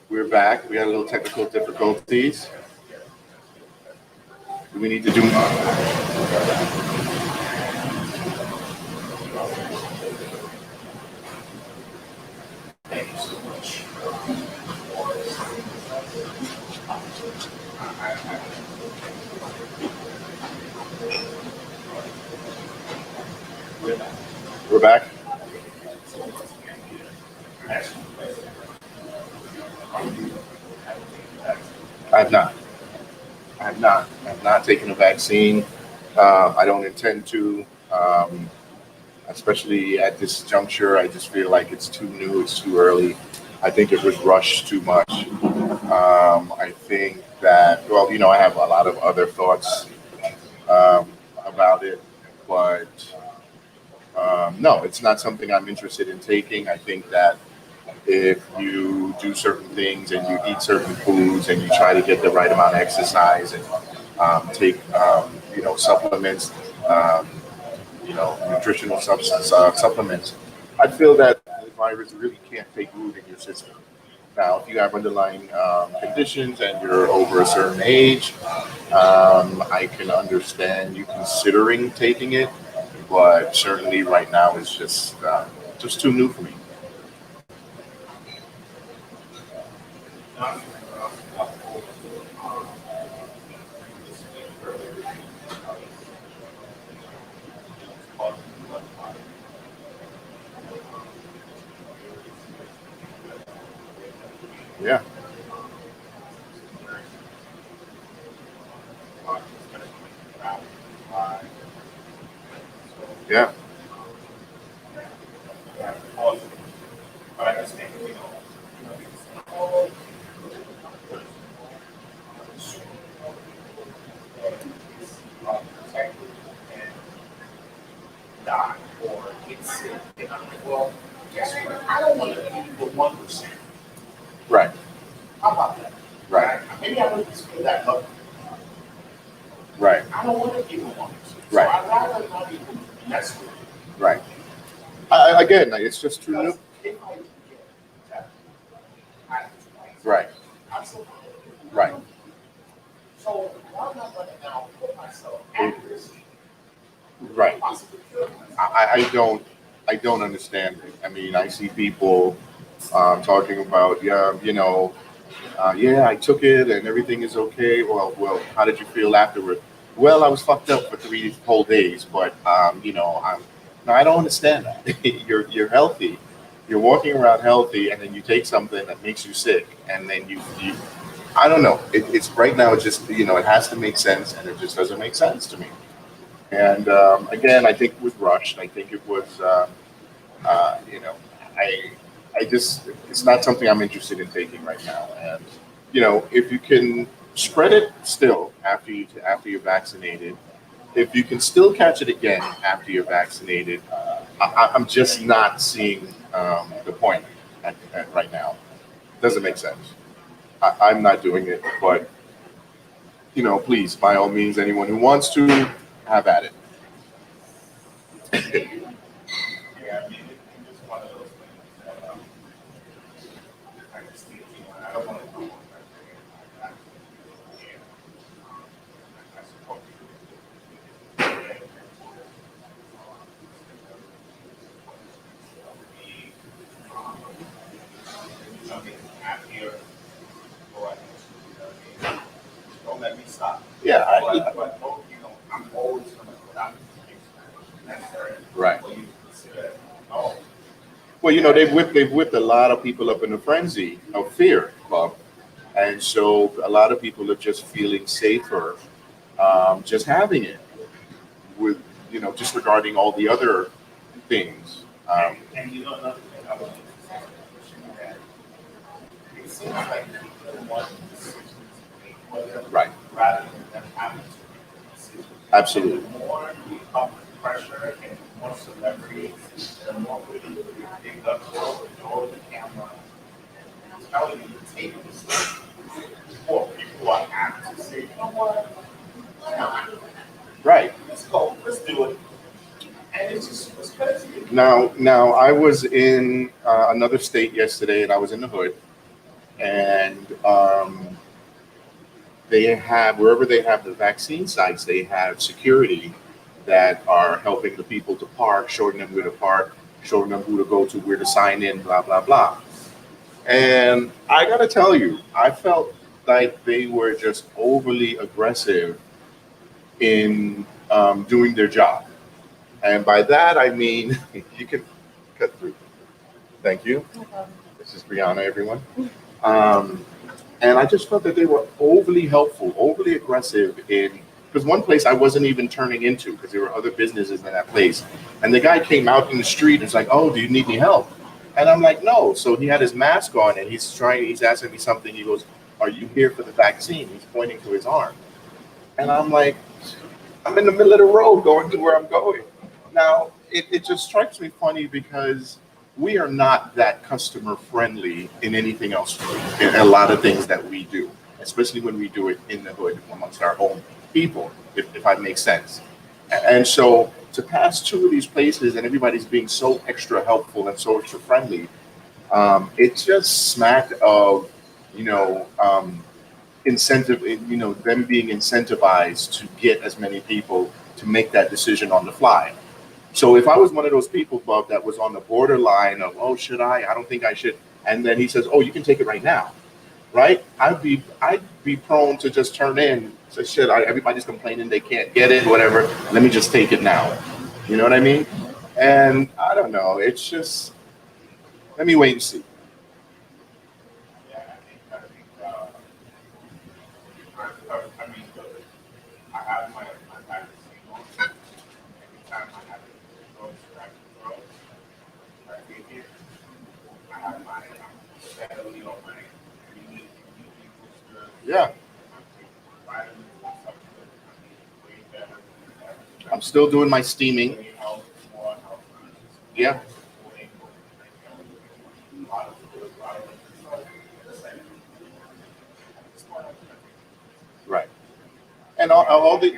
We're back. We had a little technical difficulties. Do we need to do? We're back. I have not. I have not. I have not taken a vaccine. I don't intend to, especially at this juncture. I just feel like it's too new. It's too early. I think it was rushed too much. I think that, well, I have a lot of other thoughts about it, but no, it's not something I'm interested in taking. I think that if you do certain things and you eat certain foods and you try to get the right amount of exercise and take supplements, um, nutritional substance supplements, I feel that the virus really can't take root in your system. Now, if you have underlying conditions and you're over a certain age, I can understand you considering taking it, but certainly right now it's just too new for me. Yeah, yeah, right, right, right, right, right. Again, like, it's just too new. Right, right. Right. I don't understand it. I mean, I see people talking about, yeah, yeah, I took it and everything is okay. Well, how did you feel afterward? Well, I was fucked up for 3 whole days, but no, I don't understand that. You're healthy, you're walking around healthy, and then you take something that makes you sick, and then you I don't know. It's right now. It just it has to make sense, and it just doesn't make sense to me. And again, I think it was rushed. I think it was, you know, I, I just, it's not something I'm interested in taking right now. And if you can spread it still after you're vaccinated, if you can still catch it again after you're vaccinated, I'm just not seeing the point right now. Doesn't make sense. I'm not doing it, but please, by all means, anyone who wants to, have at it. Yeah, right. Well, they've whipped a lot of people up in a frenzy of fear, Bob, and so a lot of people are just feeling safer, just having it with disregarding all the other things. Right. Absolutely. Right. Now I was in another state yesterday, and I was in the hood, and and they have, wherever they have the vaccine sites, they have security that are helping the people to park, showing them where to park, showing them who to go to, where to sign in, blah blah blah. And I gotta tell you, I felt like they were just overly aggressive in doing their job. And by that I mean you can cut through. Thank you. This is Brianna, everyone. Um, and I just felt that they were overly helpful, overly aggressive in, because one place I wasn't even turning into because there were other businesses in that place, and the guy came out in the street and was like, "Oh, do you need any help?" And I'm like, "No." So he had his mask on and he's asking me something. He goes, "Are you here for the vaccine?" He's pointing to his arm, and I'm like, "I'm in the middle of the road going to where I'm going." Now it just strikes me funny because we are not that customer friendly in anything else, in a lot of things that we do, especially when we do it in the hood amongst our own people, if I make sense. And so to pass two of these places and everybody's being so extra helpful and so extra friendly, it just smacked of, you know, incentive, them being incentivized to get as many people to make that decision on the fly. So if I was one of those people, Bob, that was on the borderline of, oh, should I? I don't think I should. And then he says, oh, you can take it right now, right? I'd be prone to just turn in, say, shit, everybody's complaining they can't get it, whatever. Let me just take it now. You know what I mean? And I don't know. It's just, let me wait and see. Yeah, I'm still doing my steaming. Yeah, right. And all the,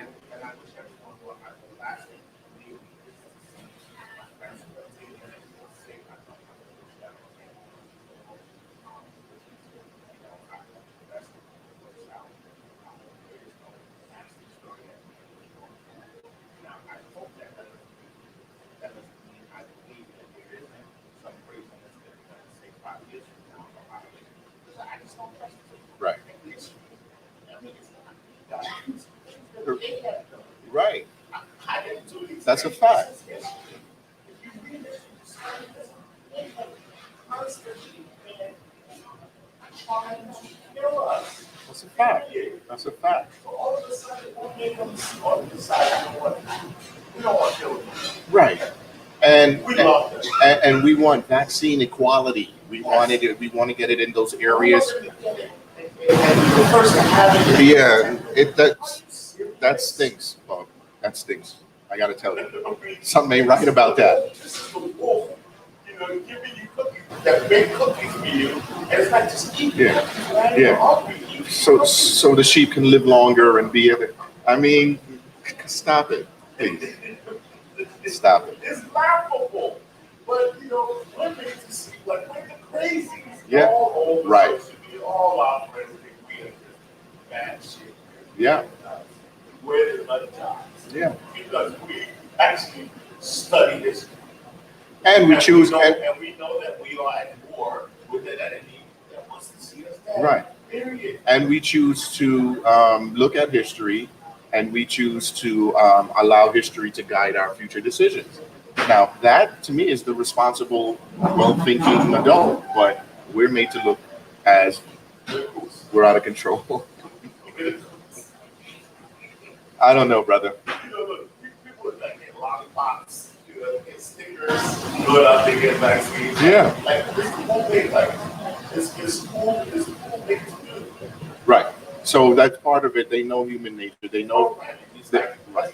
right, right. That's a fact. That's a fact. That's a fact. Right. And we want vaccine equality. We wanted it. We want to get it in those areas. Yeah, that stinks, Bob. That stinks. I got to tell you, something ain't right about that. Yeah, yeah. So the sheep can live longer and be able. I mean, stop it, please. Stop it. Yeah. Right. Yeah. Yeah. And we choose. Right. And we choose to look at history, and we choose to allow history to guide our future decisions. Now, that to me is the responsible, well thinking adult, but we're made to look as we're out of control. I don't know, brother. Yeah. Right. So that's part of it. They know human nature. They know that. Right.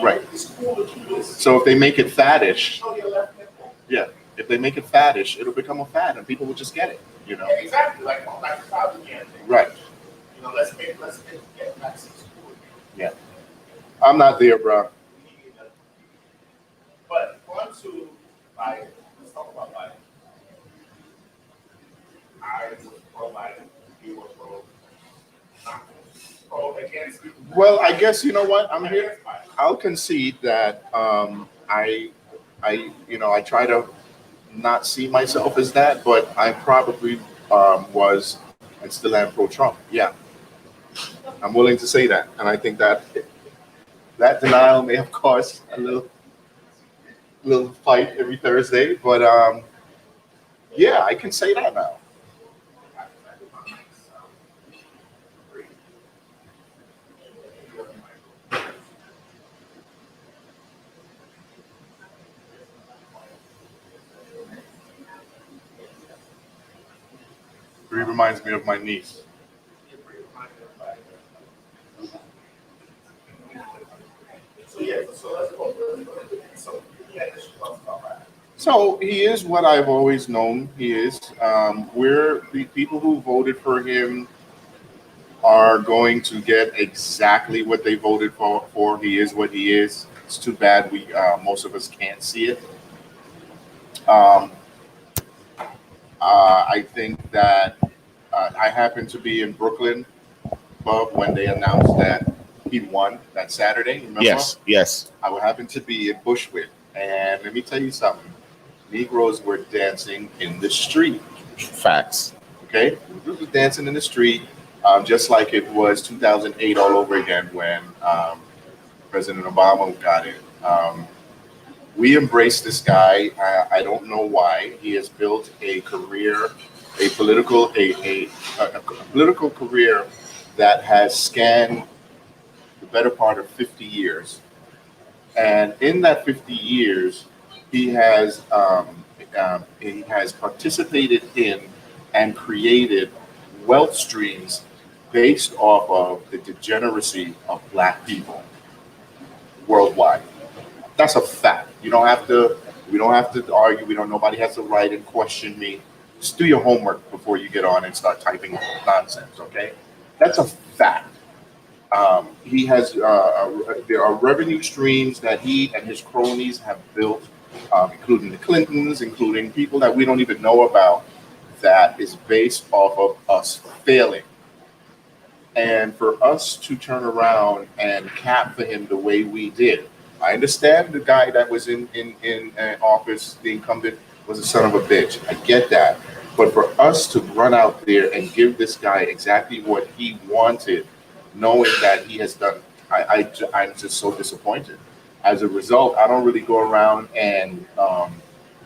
Right. So if they make it faddish, yeah. If they make it faddish, it'll become a fad, and people will just get it. You know. Right. Yeah. I'm not there, bro. Well, I guess you know what I'm here. I'll concede that I try to not see myself as that, but I probably was and still am pro Trump. Yeah, I'm willing to say that, and I think that that denial may have caused a little fight every Thursday, but yeah, I can say that now. It reminds me of my niece. So he is what I've always known he is. We're the people who voted for him are going to get exactly what they voted for. He is what he is. It's too bad we most of us can't see it. Um, I think that I happened to be in Brooklyn, Bob, when they announced that he won that Saturday. Remember? Yes, yes. I would happen to be in Bushwick, and let me tell you something. Negroes were dancing in the street. Facts. Okay, Negroes were dancing in the street, just like it was 2008 all over again when President Obama got in. We embrace this guy. I don't know why. He has built a career, a political, a political career that has scanned the better part of 50 years. And in that 50 years, he has participated in and created wealth streams based off of the degeneracy of black people worldwide. That's a fact. You don't have to. We don't have to argue. We don't. Nobody has to write and question me. Just do your homework before you get on and start typing nonsense. Okay, that's a fact. He has. There are revenue streams that he and his cronies have built, including the Clintons, including people that we don't even know about. That is based off of us failing. And for us to turn around and cap for him the way we did, I understand the guy that was in office, the incumbent, was a son of a bitch. I get that. But for us to run out there and give this guy exactly what he wanted, knowing that he has done, I'm just so disappointed. As a result, I don't really go around and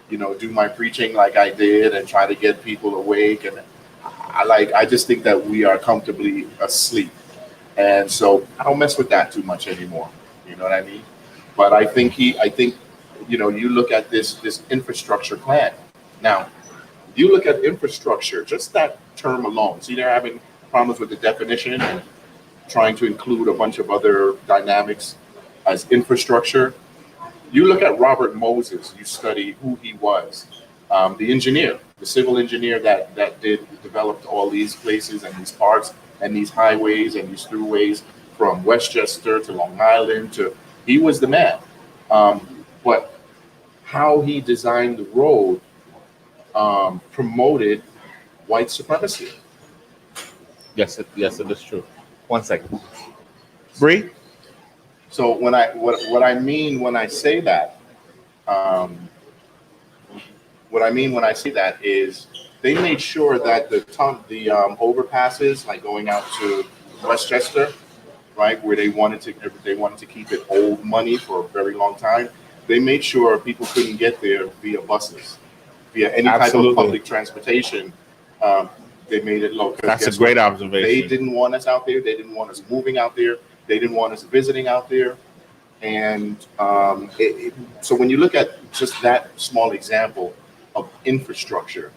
do my preaching like I did and try to get people awake. And I just think that we are comfortably asleep, and so I don't mess with that too much anymore. You know what I mean? But I think you look at this infrastructure plan. Now, you look at infrastructure, just that term alone. See, they're having problems with the definition and trying to include a bunch of other dynamics as infrastructure. You look at Robert Moses, you study who he was, the engineer, the civil engineer that developed all these places and these parks and these highways and these throughways from Westchester to Long Island to, he was the man. But how he designed the road promoted white supremacy. Yes, it is true. 1 second. Bree? So what I mean when I say that, what I mean when I say that is they made sure that the overpasses, like going out to Westchester, right, where they wanted to keep it old money for a very long time. They made sure people couldn't get there via buses, via any type of public transportation. They made it low. That's a great observation. They didn't want us out there. They didn't want us moving out there. They didn't want us visiting out there. And so when you look at just that small example of infrastructure,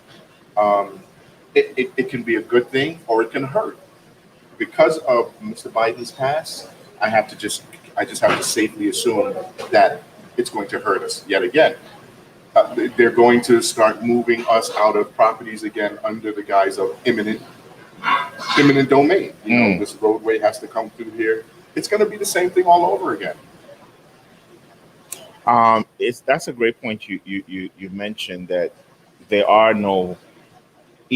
it can be a good thing or it can hurt. Because of Mr. Biden's past, I just have to safely assume that it's going to hurt us yet again. They're going to start moving us out of properties again under the guise of imminent domain. This roadway has to come through here. It's going to be the same thing all over again. That's a great point. You mentioned that there are no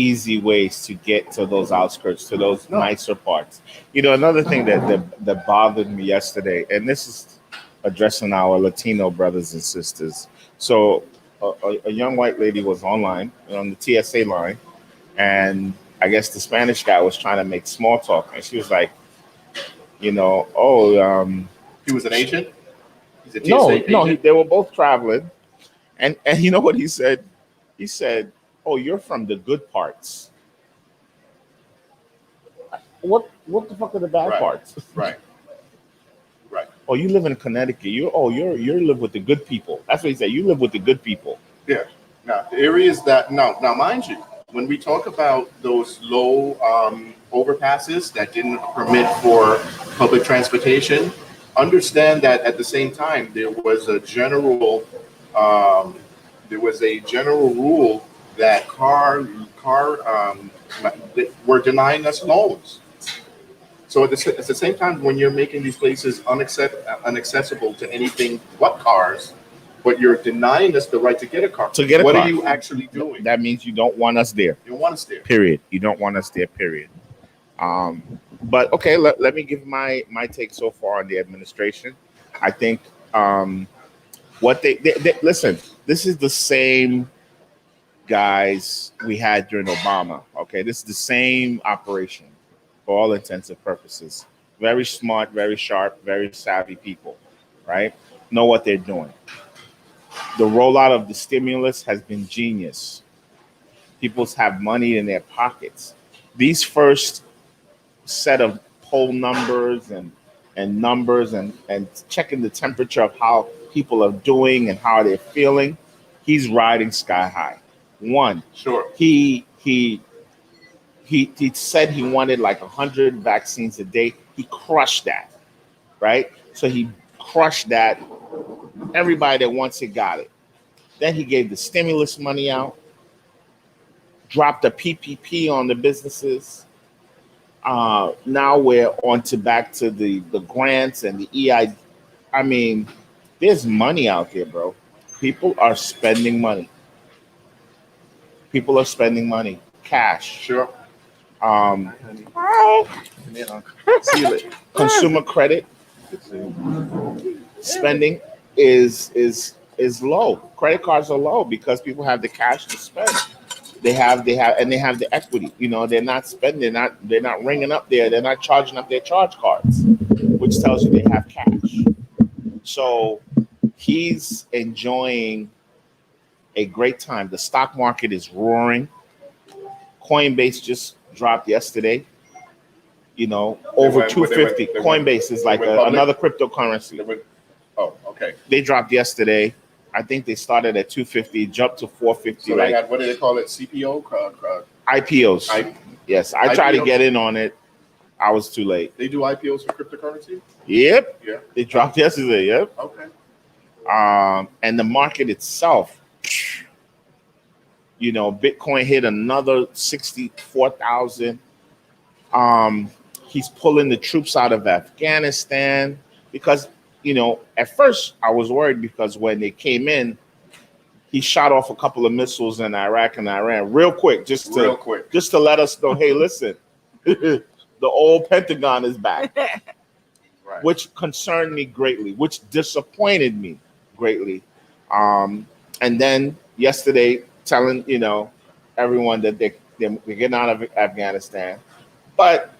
easy ways to get to those outskirts, to those No. nicer parts. Another thing that bothered me yesterday, and this is addressing our Latino brothers and sisters. So, a young white lady was online on the TSA line, and I guess the Spanish guy was trying to make small talk, and she was like, oh, He was an agent. He's a no, TSA no, agent. they were both traveling, and you know what he said? He said, "Oh, you're from the good parts." What the fuck are the bad Right. parts? Right. Right. Oh, you live in Connecticut. You live with the good people. That's what he said. You live with the good people. Yeah. Now, the areas that now, mind you, when we talk about those low overpasses that didn't permit for public transportation, understand that at the same time um, there was a general rule that car were denying us loans. So at the same time, when you're making these places unaccessible to anything but cars, but you're denying us the right to get a car. To get a what car. are you actually doing? That means you don't want us there. You don't want us there. Period. You don't want us there. Period. Um, but okay, let me give my take so far on the administration. I think what they listen. This is the same guys we had during Obama. Okay, this is the same operation for all intents and purposes. Very smart, very sharp, very savvy people, right? Know what they're doing. The rollout of the stimulus has been genius. People have money in their pockets. These first set of poll numbers and numbers and checking the temperature of how people are doing and how they're feeling, he's riding sky high. One, Sure. he said he wanted like 100 vaccines a day. He crushed that, right? So he crushed that. Everybody that wants it got it. Then he gave the stimulus money out, dropped the PPP on the businesses. Now we're on to back to the grants and the EI. I mean, there's money out there, bro. People are spending money. People are spending money, cash. Sure. Um, See you later. consumer credit spending is low. Credit cards are low because people have the cash to spend. They have the equity. They're not spending. They're not ringing up there. They're not charging up their charge cards, which tells you they have cash. So he's enjoying a great time. The stock market is roaring. Coinbase just dropped yesterday. Over 250. Coinbase is like another cryptocurrency. Oh, okay. They dropped yesterday. I think they started at 250, jumped to 450. So they had, what do they call it? CPO? IPOs. Yes, I tried to get in on it. I was too late. They do IPOs for cryptocurrency? Yep. Yeah. They dropped yesterday. Yep. Okay. And the market itself, Bitcoin hit another 64,000. He's pulling the troops out of Afghanistan because, at first I was worried because when they came in, he shot off a couple of missiles in Iraq and Iran real quick, just to let us know, hey, listen, the old Pentagon is back, Right. which concerned me greatly, which disappointed me greatly. And then yesterday, telling everyone that they're getting out of Afghanistan, but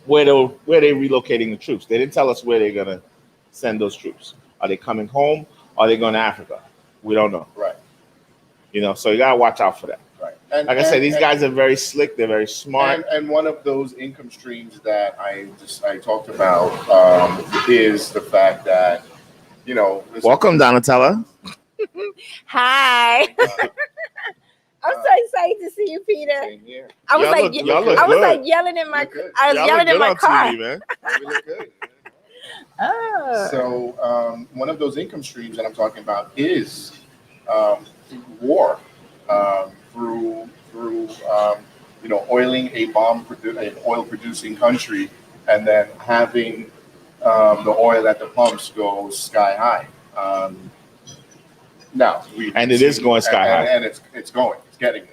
where they relocating the troops? They didn't tell us where they're gonna send those troops. Are they coming home? Are they going to Africa? We don't know. Right. So you gotta watch out for that. Right. Like I said, these guys are very slick. They're very smart. And one of those income streams that I talked about is the fact that Welcome, Donatella. Hi. I'm so excited to see you, Peter. Same here. I was Y'all look I was good. like yelling in my Look good. I was Y'all yelling look in my good on car. TV, man. We look good. Oh. So one of those income streams that I'm talking about is war through oiling an oil producing country and then having the oil at the pumps go sky high. Now And it is going sky high. and it's getting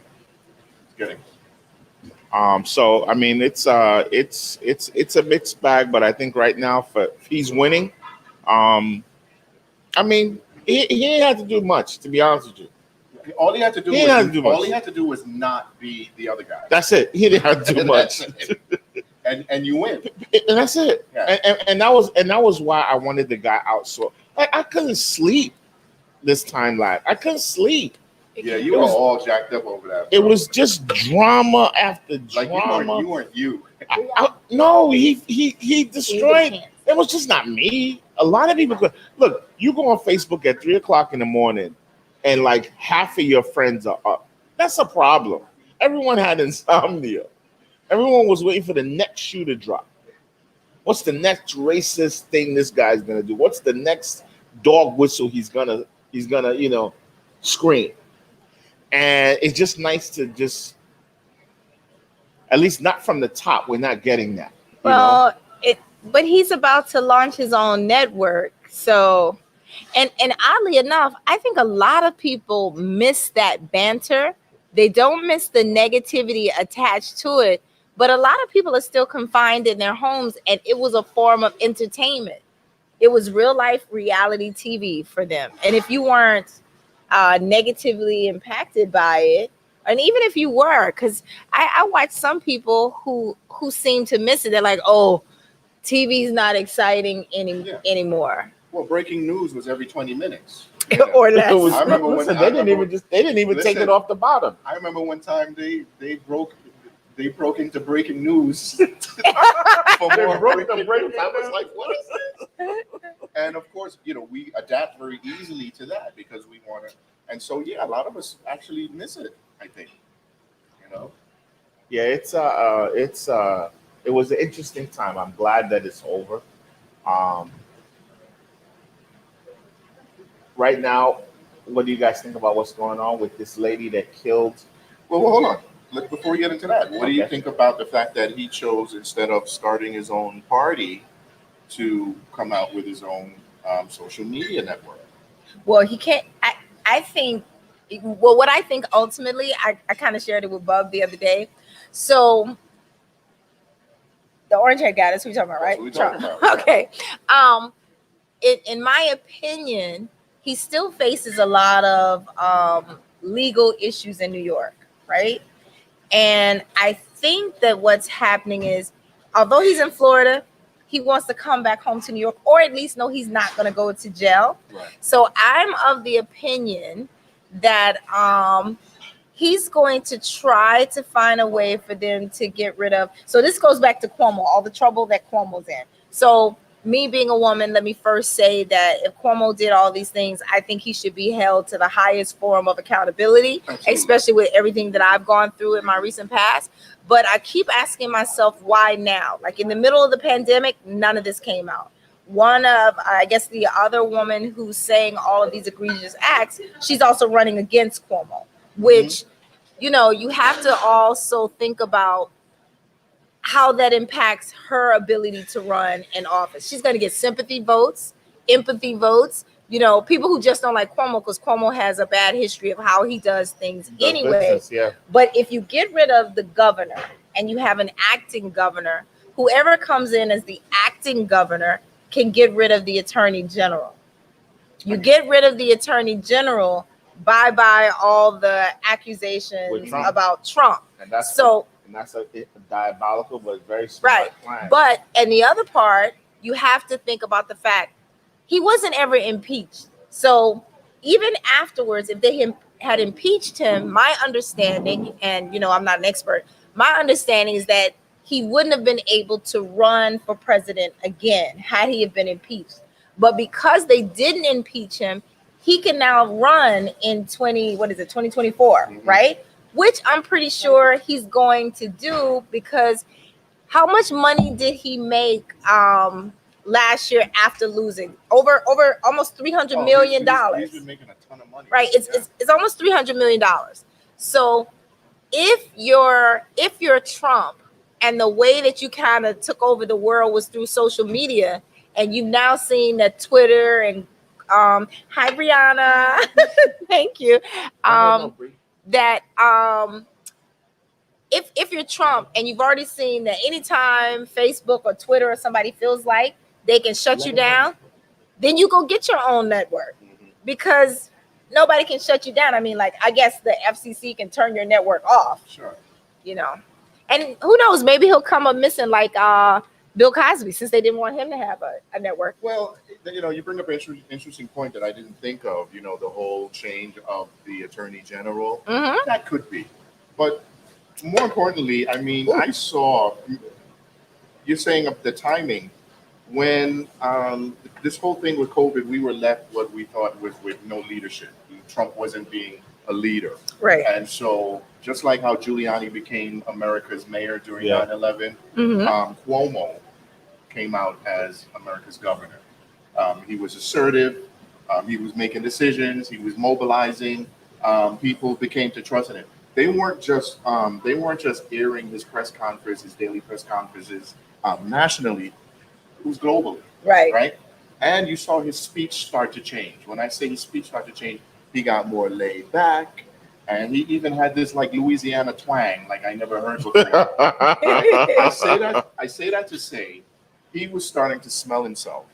kidding. So I mean, it's a mixed bag, but I think right now, for if he's winning, um, I mean, he ain't had to do much, to be honest with you. All he had to do He didn't have to do all much. he had to do was not be the other guy. That's it. He didn't have to do much, and you win. and that's it. Yeah. And that was why I wanted the guy out. So I couldn't sleep this time last. I couldn't sleep. Yeah, you were all jacked up over that. It bro. was just drama after like drama. you weren't you. No, he destroyed. It was just not me. A lot of people could look. You go on Facebook at 3:00 in the morning, and like half of your friends are up. That's a problem. Everyone had insomnia. Everyone was waiting for the next shoe to drop. What's the next racist thing this guy's gonna do? What's the next dog whistle he's gonna scream? And it's just nice to just, at least not from the top, we're not getting that. Well, but he's about to launch his own network. So, and oddly enough, I think a lot of people miss that banter. They don't miss the negativity attached to it, but a lot of people are still confined in their homes, and it was a form of entertainment. It was real life reality TV for them. And if you weren't negatively impacted by it, and even if you were, because I watch some people who seem to miss it. They're like, oh, TV's not exciting anymore. Well, breaking news was every 20 minutes. Or less. I remember when they didn't even take it off the bottom. I remember one time they broke into breaking news. For more breaking news. I was like, what is this? And of course, we adapt very easily to that because we want to. And so, yeah, a lot of us actually miss it, I think. Yeah, it was an interesting time. I'm glad that it's over. Right now, what do you guys think about what's going on with this lady that killed? Well, hold on. Before we get into that, what do you think about the fact that he chose, instead of starting his own party, to come out with his own social media network? Well, he can't. I think. Well, what I think ultimately, I kind of shared it with Bub the other day. So, the orange hair guy, that's who we're talking about, right? That's what we're talking about. Okay. In my opinion, he still faces a lot of legal issues in New York, right? And I think that what's happening is, although he's in Florida, he wants to come back home to New York, or at least know he's not going to go to jail. Right. So I'm of the opinion that he's going to try to find a way for them to get rid of. So this goes back to Cuomo, all the trouble that Cuomo's in. So me being a woman, let me first say that if Cuomo did all these things, I think he should be held to the highest form of accountability, Absolutely. Especially with everything that I've gone through in my recent past. But I keep asking myself, why now? Like in the middle of the pandemic, none of this came out. One of, I guess, the other woman who's saying all of these egregious acts, she's also running against Cuomo, which, you have to also think about how that impacts her ability to run in office. She's going to get sympathy votes, empathy votes, people who just don't like Cuomo because Cuomo has a bad history of how he does things anyway. Business, yeah. But if you get rid of the governor and you have an acting governor, whoever comes in as the acting governor can get rid of the attorney general. You get rid of the attorney general, bye-bye all the accusations about Trump. And that's a diabolical but very smart plan. But, and the other part, you have to think about the fact he wasn't ever impeached. So even afterwards, if they had impeached him, my understanding, and I'm not an expert, my understanding is that he wouldn't have been able to run for president again had he have been impeached. But because they didn't impeach him, he can now run in 2024, right? Which I'm pretty sure he's going to do, because how much money did he make last year after losing? Over almost $300 million. He's been making a ton of money. Right. It's almost $300 million. So if you're Trump, and the way that you kind of took over the world was through social media, and you've now seen that Twitter and hi Brianna, thank you. That if you're Trump and you've already seen that anytime Facebook or Twitter or somebody feels like they can shut you down, then you go get your own network, because nobody can shut you down. I mean, like, I guess the FCC can turn your network off, Sure. you know. And who knows, maybe he'll come up missing like Bill Cosby, since they didn't want him to have a network. Well, you bring up an interesting point that I didn't think of. The whole change of the attorney general. Mm-hmm. That could be, but more importantly, I mean, I saw. You're saying of the timing when this whole thing with COVID, we were left what we thought was with no leadership. Trump wasn't being a leader, Right. and so just like how Giuliani became America's mayor during Yeah. 9/11, Mm-hmm. Cuomo came out as America's governor. He was assertive. He was making decisions. He was mobilizing. People became to trust in him. They weren't just airing his press conference, his daily press conferences nationally. It was globally, Right. right? And you saw his speech start to change. When I say his speech started to change, he got more laid back, and he even had this like Louisiana twang, like I never heard before. I say that to say he was starting to smell himself.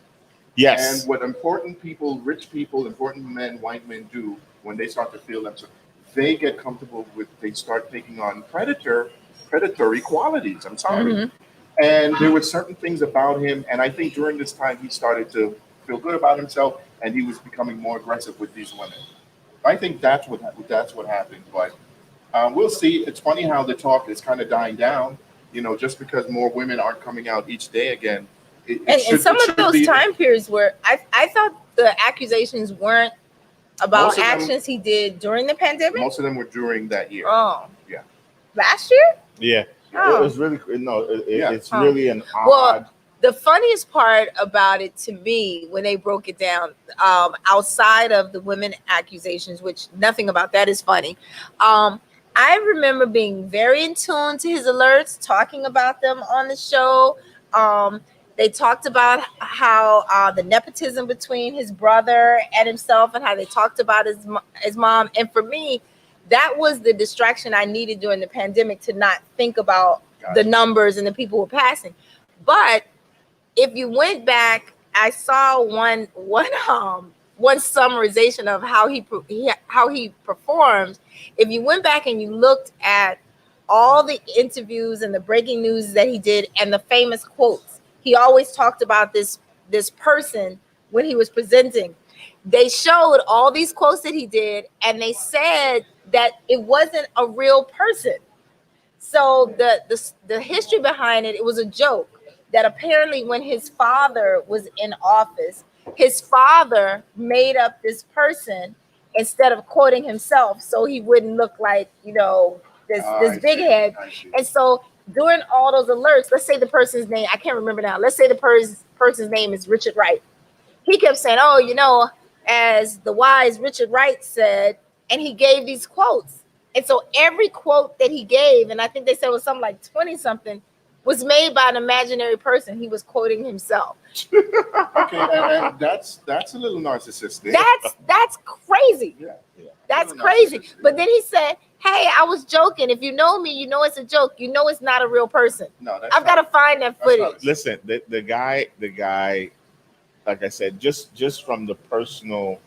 Yes. And what important people, rich people, important men, white men do when they start to feel themselves, they get comfortable with, they start taking on predatory qualities. I'm sorry. Mhm. And there were certain things about him, and I think during this time he started to feel good about himself, and he was becoming more aggressive with these women. I think that's what happened. But we'll see. It's funny how the talk is kind of dying down. Just because more women aren't coming out each day again. And some of those time periods where I thought the accusations weren't about Most of them- actions he did during the pandemic. Most of them were during that year. Oh, Yeah. Last year? Yeah. Oh. It was really Yeah. it's really an odd. Well, the funniest part about it to me, when they broke it down, outside of the women accusations, which nothing about that is funny, I remember being very in tune to his alerts, talking about them on the show. They talked about how the nepotism between his brother and himself, and how they talked about his mom. And for me, that was the distraction I needed during the pandemic, to not think about the numbers and the people who were passing. But if you went back, I saw one summarization of how he performs. If you went back and you looked at all the interviews and the breaking news that he did and the famous quotes, he always talked about this person when he was presenting. They showed all these quotes that he did, and they said that it wasn't a real person. So the history behind it, it was a joke that apparently when his father was in office, his father made up this person instead of quoting himself, so he wouldn't look like this big head. And so during all those alerts, let's say the person's name, I can't remember now. Let's say the person's name is Richard Wright. He kept saying, "Oh, as the wise Richard Wright said," and he gave these quotes. And so every quote that he gave, and I think they said it was something like 20 something, was made by an imaginary person. He was quoting himself. Okay, and that's a little narcissistic. That's crazy. Yeah. That's crazy. But then he said, "Hey, I was joking. If you know me, you know it's a joke. You know it's not a real person." No, that's I've got to find that footage. Listen, the guy, like I said, just from the personal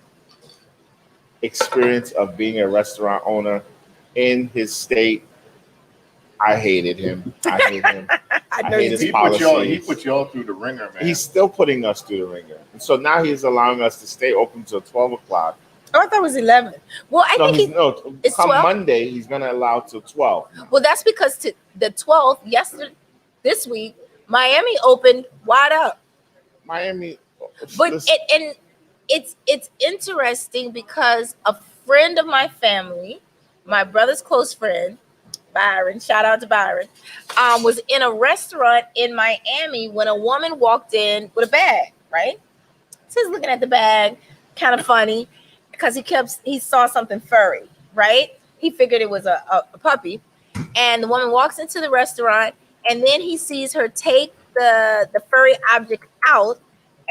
experience of being a restaurant owner in his state, I hated him. I hate him. I know hate you his did. He put y'all through the ringer, man. He's still putting us through the ringer. And so now he's allowing us to stay open till 12 o'clock. Oh, I thought it was 11. Well, I think it's come 12? Monday, he's going to allow till 12. Well, that's because to the 12th, this week, Miami opened wide up. Miami. But it's interesting because a friend of my family, my brother's close friend, Byron, shout out to Byron, was in a restaurant in Miami when a woman walked in with a bag, right? So he's looking at the bag, kind of funny, because he saw something furry, right? He figured it was a puppy. And the woman walks into the restaurant, and then he sees her take the furry object out,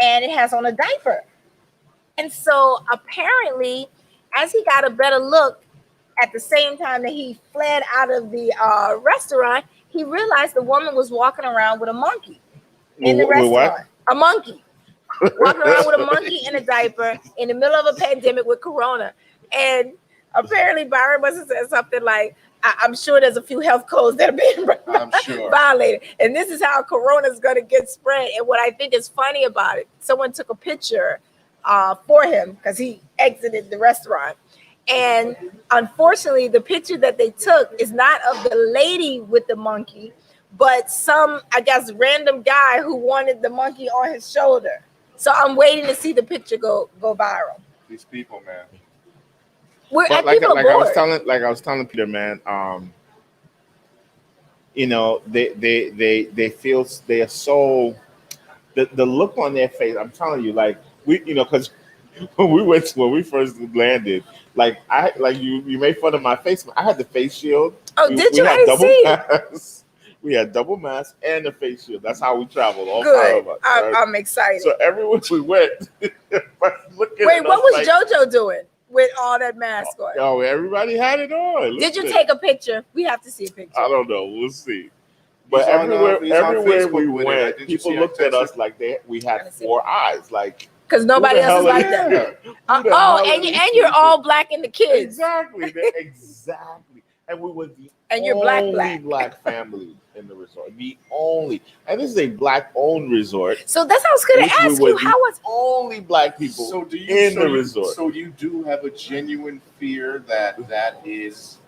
and it has on a diaper. And so apparently, as he got a better look at the same time that he fled out of the restaurant, he realized the woman was walking around with a monkey in the With what? restaurant. A monkey. Walking around with a monkey in a diaper in the middle of a pandemic with corona. And apparently Byron must have said something like, I'm sure there's a few health codes that are being I'm sure. violated. And this is how corona is going to get spread. And what I think is funny about it, someone took a picture for him because he exited the restaurant. And unfortunately, the picture that they took is not of the lady with the monkey, but some, I guess, random guy who wanted the monkey on his shoulder. So I'm waiting to see the picture go viral. These people, man. But like I was telling Peter, man, you know, they feel they are so the look on their face. I'm telling you, like we, you know, because when we first landed, like you made fun of my face. I had the face shield. Oh, did you? I didn't see it. We had double mask and a face shield. That's how we traveled. All Good. 5 of us. Right? I'm excited. So everywhere we went, wait, what was like, JoJo doing with all that mask on? Oh, everybody had it on. Did you take a picture? We have to see a picture. I don't know. We'll see. But everywhere we went, people looked at us like we had 4 eyes. Like, because nobody else is like that. And you're all black in the kids. Exactly. Exactly. And we were the you're black family in the resort. The only. And this is a black-owned resort. So that's how I was going to ask you. How was only black people in the resort? So you do have a genuine fear that is.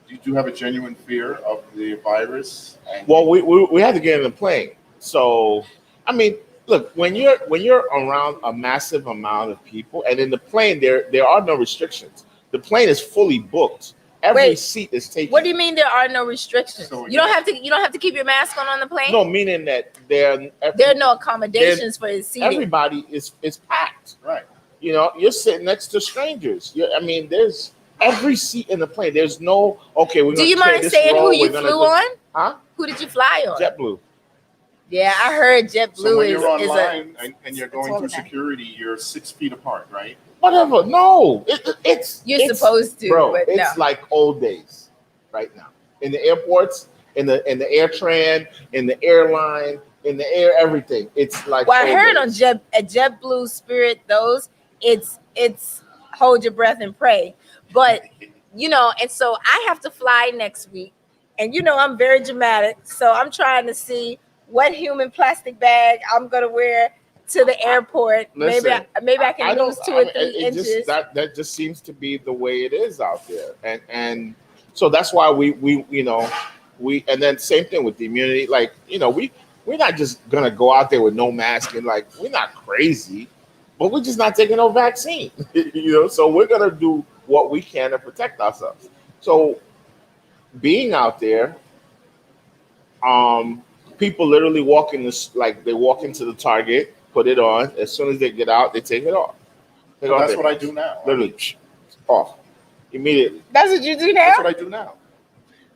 You do have a genuine fear of the virus. Well, we had to get in the plane. So, I mean, look, when you're around a massive amount of people, and in the plane there are no restrictions. The plane is fully booked. Every seat is taken. What do you mean there are no restrictions? So you don't have to keep your mask on the plane? No, meaning that there are no accommodations for the seating. Everybody is packed. Right. You know, you're sitting next to strangers. There's every seat in the plane. There's no do you mind saying who you flew on? Huh? Who did you fly on? JetBlue. Yeah, I heard JetBlue so when you're online and you're going through security, you're 6 feet apart, right? Whatever. No, it's supposed to, bro. But it's like old days right now in the airports, in the AirTran, in the airline, in the air, everything. It's like. Well, I heard on JetBlue, Spirit, those it's hold your breath and pray, but you know, and so I have to fly next week, and you know I'm very dramatic, so I'm trying to see what human plastic bag I'm gonna wear to the airport. Listen, maybe I can lose 2 or 3 inches. That just seems to be the way it is out there, and so that's why we and then same thing with the immunity. Like, you know, we're not just gonna go out there with no mask and like we're not crazy, but we're just not taking no vaccine. You know, so we're gonna do what we can to protect ourselves. So being out there, people literally walk they walk into the Target, put it on. As soon as they get out, they take it off. That's what I do now. Literally, off immediately. That's what you do now? That's what I do now.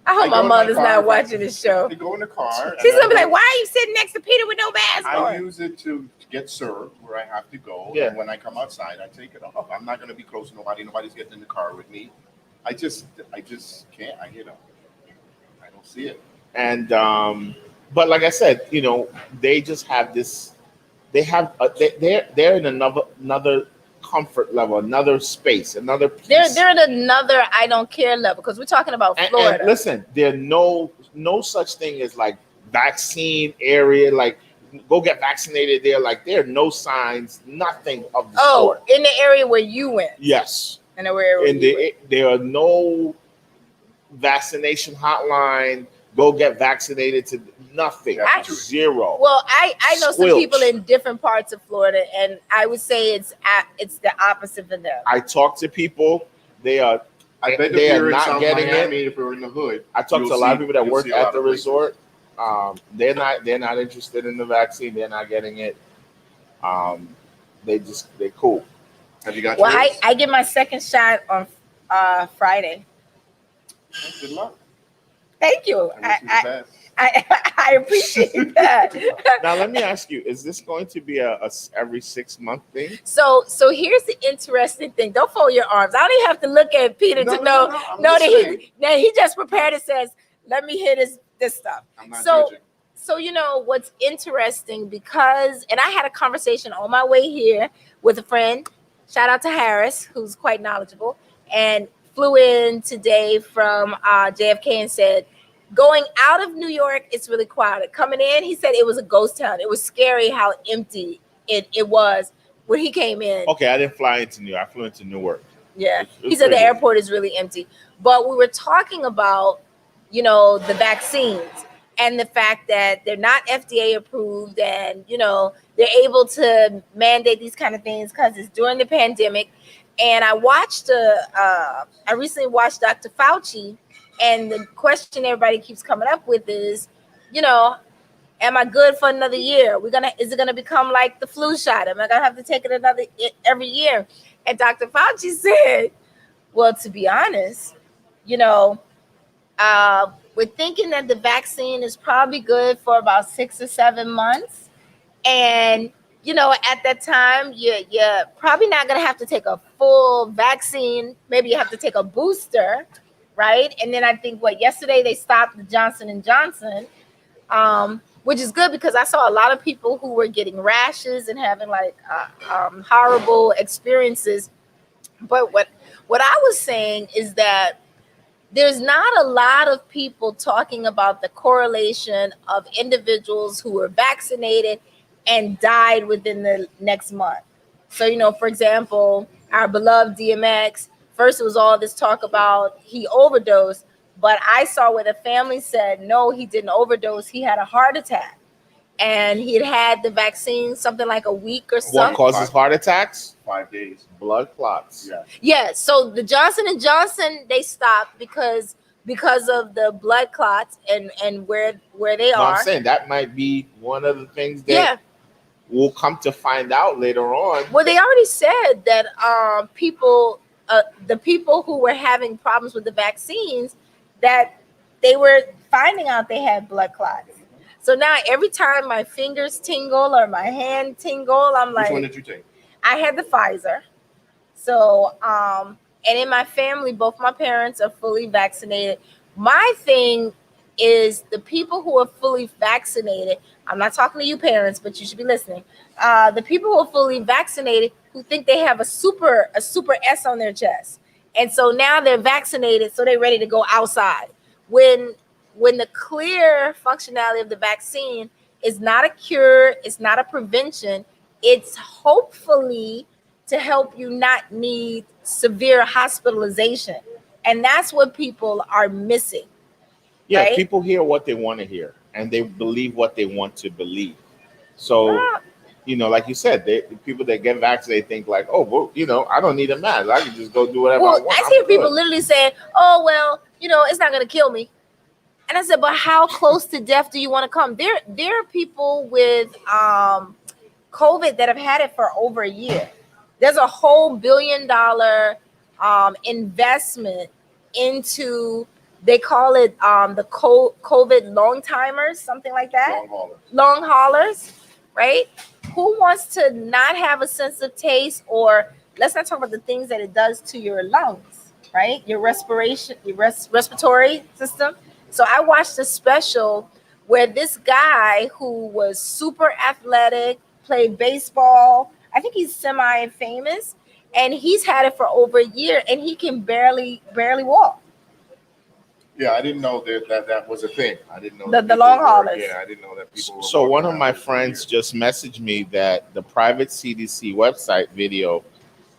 I hope my mother's not watching this show. They go in the car. She's gonna be like, "Why are you sitting next to Peter with no mask on?" I use it to get served where I have to go. Yeah. And when I come outside, I take it off. I'm not gonna be close to nobody. Nobody's getting in the car with me. I just can't. I don't see it. And but like I said, you know, they just have this. They have they're in another comfort level, another space, another piece. They're in another I don't care level because we're talking about Florida. And listen, there's no such thing as like vaccine area, like go get vaccinated there. Like there are no signs, nothing of the sort. In the area where you went. Yes. In the area there are no vaccination hotline. Go get vaccinated to nothing. Zero. Well, I know some people in different parts of Florida, and I would say it's the opposite for them. I talk to people; they are not getting Miami, if we're in the hood. I talk to a lot of people that work at the resort. They're not interested in the vaccine. They're not getting it. They're cool. Have you got? Well, I get my second shot on Friday. Good luck. Thank you. I wish you the best. I appreciate that. Now, let me ask you: is this going to be a every 6 month thing? So here's the interesting thing. Don't fold your arms. I don't even have to look at Peter to know I'm know listening. that he just prepared and says, "Let me hear this stuff." I'm not So judging. so you know what's interesting, because and I had a conversation on my way here with a friend. Shout out to Harris, who's quite knowledgeable, and flew in today from JFK and said, going out of New York, it's really crowded. Coming in, he said it was a ghost town. It was scary how empty it was when he came in. Okay, I didn't fly into New York. I flew into Newark. Yeah, It he was said the crazy. airport is really empty. But we were talking about, the vaccines and the fact that they're not FDA approved, and they're able to mandate these kind of things because it's during the pandemic. And I recently watched Dr. Fauci, and the question everybody keeps coming up with is, you know, am I good for another year? Is it gonna become like the flu shot? Am I gonna have to take it every year? And Dr. Fauci said, well, to be honest, you know, we're thinking that the vaccine is probably good for about 6 or 7 months. And, at that time, you're probably not going to have to take a full vaccine. Maybe you have to take a booster, right? And then I think, yesterday they stopped the Johnson and Johnson, which is good because I saw a lot of people who were getting rashes and having like horrible experiences. But what I was saying is that there's not a lot of people talking about the correlation of individuals who were vaccinated and died within the next month. So, for example, our beloved DMX, first it was all this talk about he overdosed, but I saw where the family said, no, he didn't overdose. He had a heart attack, and he had the vaccine something like a week or What so. causes heart attacks? 5 days. Blood clots. Yeah. Yeah, so the Johnson and Johnson, they stopped because of the blood clots and where they No, are. I'm saying that might be one of the things that Yeah. we'll come to find out later on. Well, they already said that the people who were having problems with the vaccines, that they were finding out they had blood clots. So now every time my fingers tingle or my hand tingle, I'm Which one like, did you take? I had the Pfizer. So, and in my family, both my parents are fully vaccinated. My thing is the people who are fully vaccinated. I'm not talking to you parents, but you should be listening. The people who are fully vaccinated who think they have a super S on their chest, and so now they're vaccinated, so they're ready to go outside. When the clear functionality of the vaccine is not a cure, it's not a prevention. It's hopefully to help you not need severe hospitalization. And that's what people are missing. Yeah, right? people hear what they want to hear and they believe what they want to believe. So, Well, like you said, the people that get vaccinated think like, oh, well, I don't need a mask. I can just go do whatever I well, want. I hear people literally saying, oh, well, it's not going to kill me. And I said, but how close to death do you want to come? There are people with COVID that have had it for over a year. There's a whole $1 billion investment into, they call it the COVID long timers, something like that. Long haulers, right? Who wants to not have a sense of taste, or let's not talk about the things that it does to your lungs, right? Your respiration, your respiratory system. So I watched a special where this guy who was super athletic, played baseball. I think he's semi-famous, and he's had it for over a year, and he can barely walk. Yeah, I didn't know that was a thing. I didn't know The that long people were- haulers. Yeah, I didn't know that people. Were So walking one of around my with it for friends years. just messaged me that the private CDC website video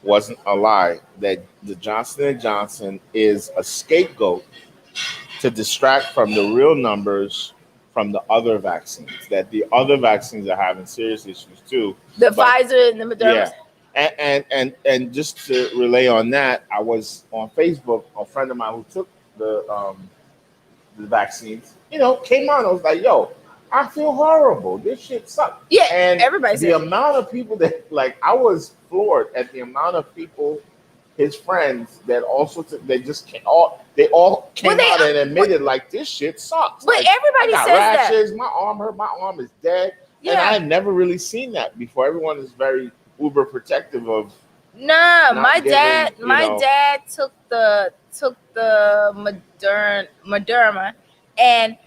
wasn't a lie, that the Johnson and Johnson is a scapegoat to distract from the real numbers from the other vaccines, that the other vaccines are having serious issues too. The But- Pfizer and the Moderna. Yeah. And just to relay on that, I was on Facebook, a friend of mine who took the vaccines, came on. I was like, yo, I feel horrible. This shit sucks. Yeah, And everybody the said. amount of people that, like, I was floored at the amount of people his friends that also they all came Well, out and admitted like this shit sucks. but Like, everybody I got says that. rashes, my arm hurt, my arm is dead, and I Yeah. had nenever really seen that before. Everyone is very uber protective of Nah, not my giving, dad, my dad took the Moderna, and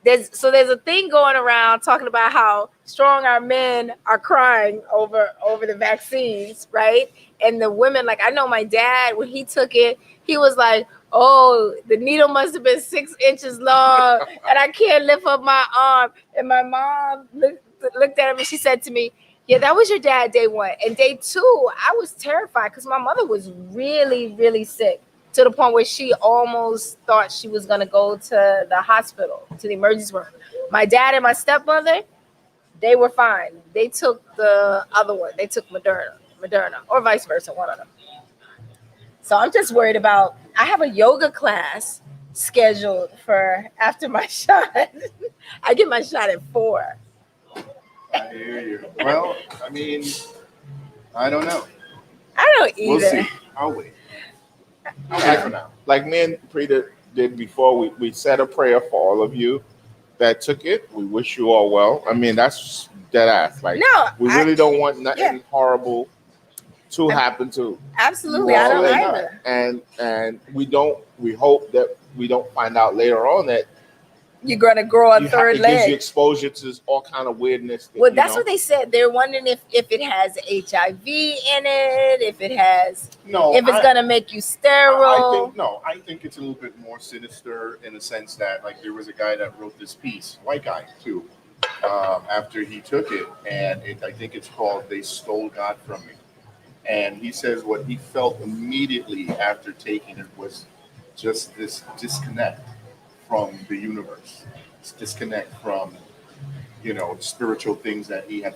there's a thing going around talking about how strong our men are crying over the vaccines, right? And the women, like I know my dad when he took it, he was like, "Oh, the needle must have been 6 inches long, and I can't lift up my arm." And my mom looked at him and she said to me, "Yeah, that was your dad day one. And day two, I was terrified because my mother was really, really sick to the point where she almost thought she was going to go to the hospital, to the emergency room. My dad and my stepmother, they were fine. They took the other one. They took Moderna, or vice versa, one of them. So I'm just worried about, I have a yoga class scheduled for after my shot. I get my shot at 4. I hear you. Well, I mean, I don't know. I don't either. We'll see. I'll wait. I'll wait for now. like me and Prita did before. We said a prayer for all of you that took it. We wish you all well. I mean, that's dead ass. Like, No, we really don't want nothing yeah. horrible to happen to Absolutely, you I all. don't Absolutely either. And we hope that we don't find out later on that You're gonna grow a third it gives you leg. exposure to all kind of weirdness. Well, that's what they said. They're wondering if it has HIV in it, if it has, No, if it's gonna make you I sterile. think no. I think it's a little bit more sinister in the sense that, like, there was a guy that wrote this piece, white guy too, after he took it, and I think it's called "They Stole God from Me," and he says what he felt immediately after taking it was just this disconnect from the universe, this disconnect from spiritual things that he had,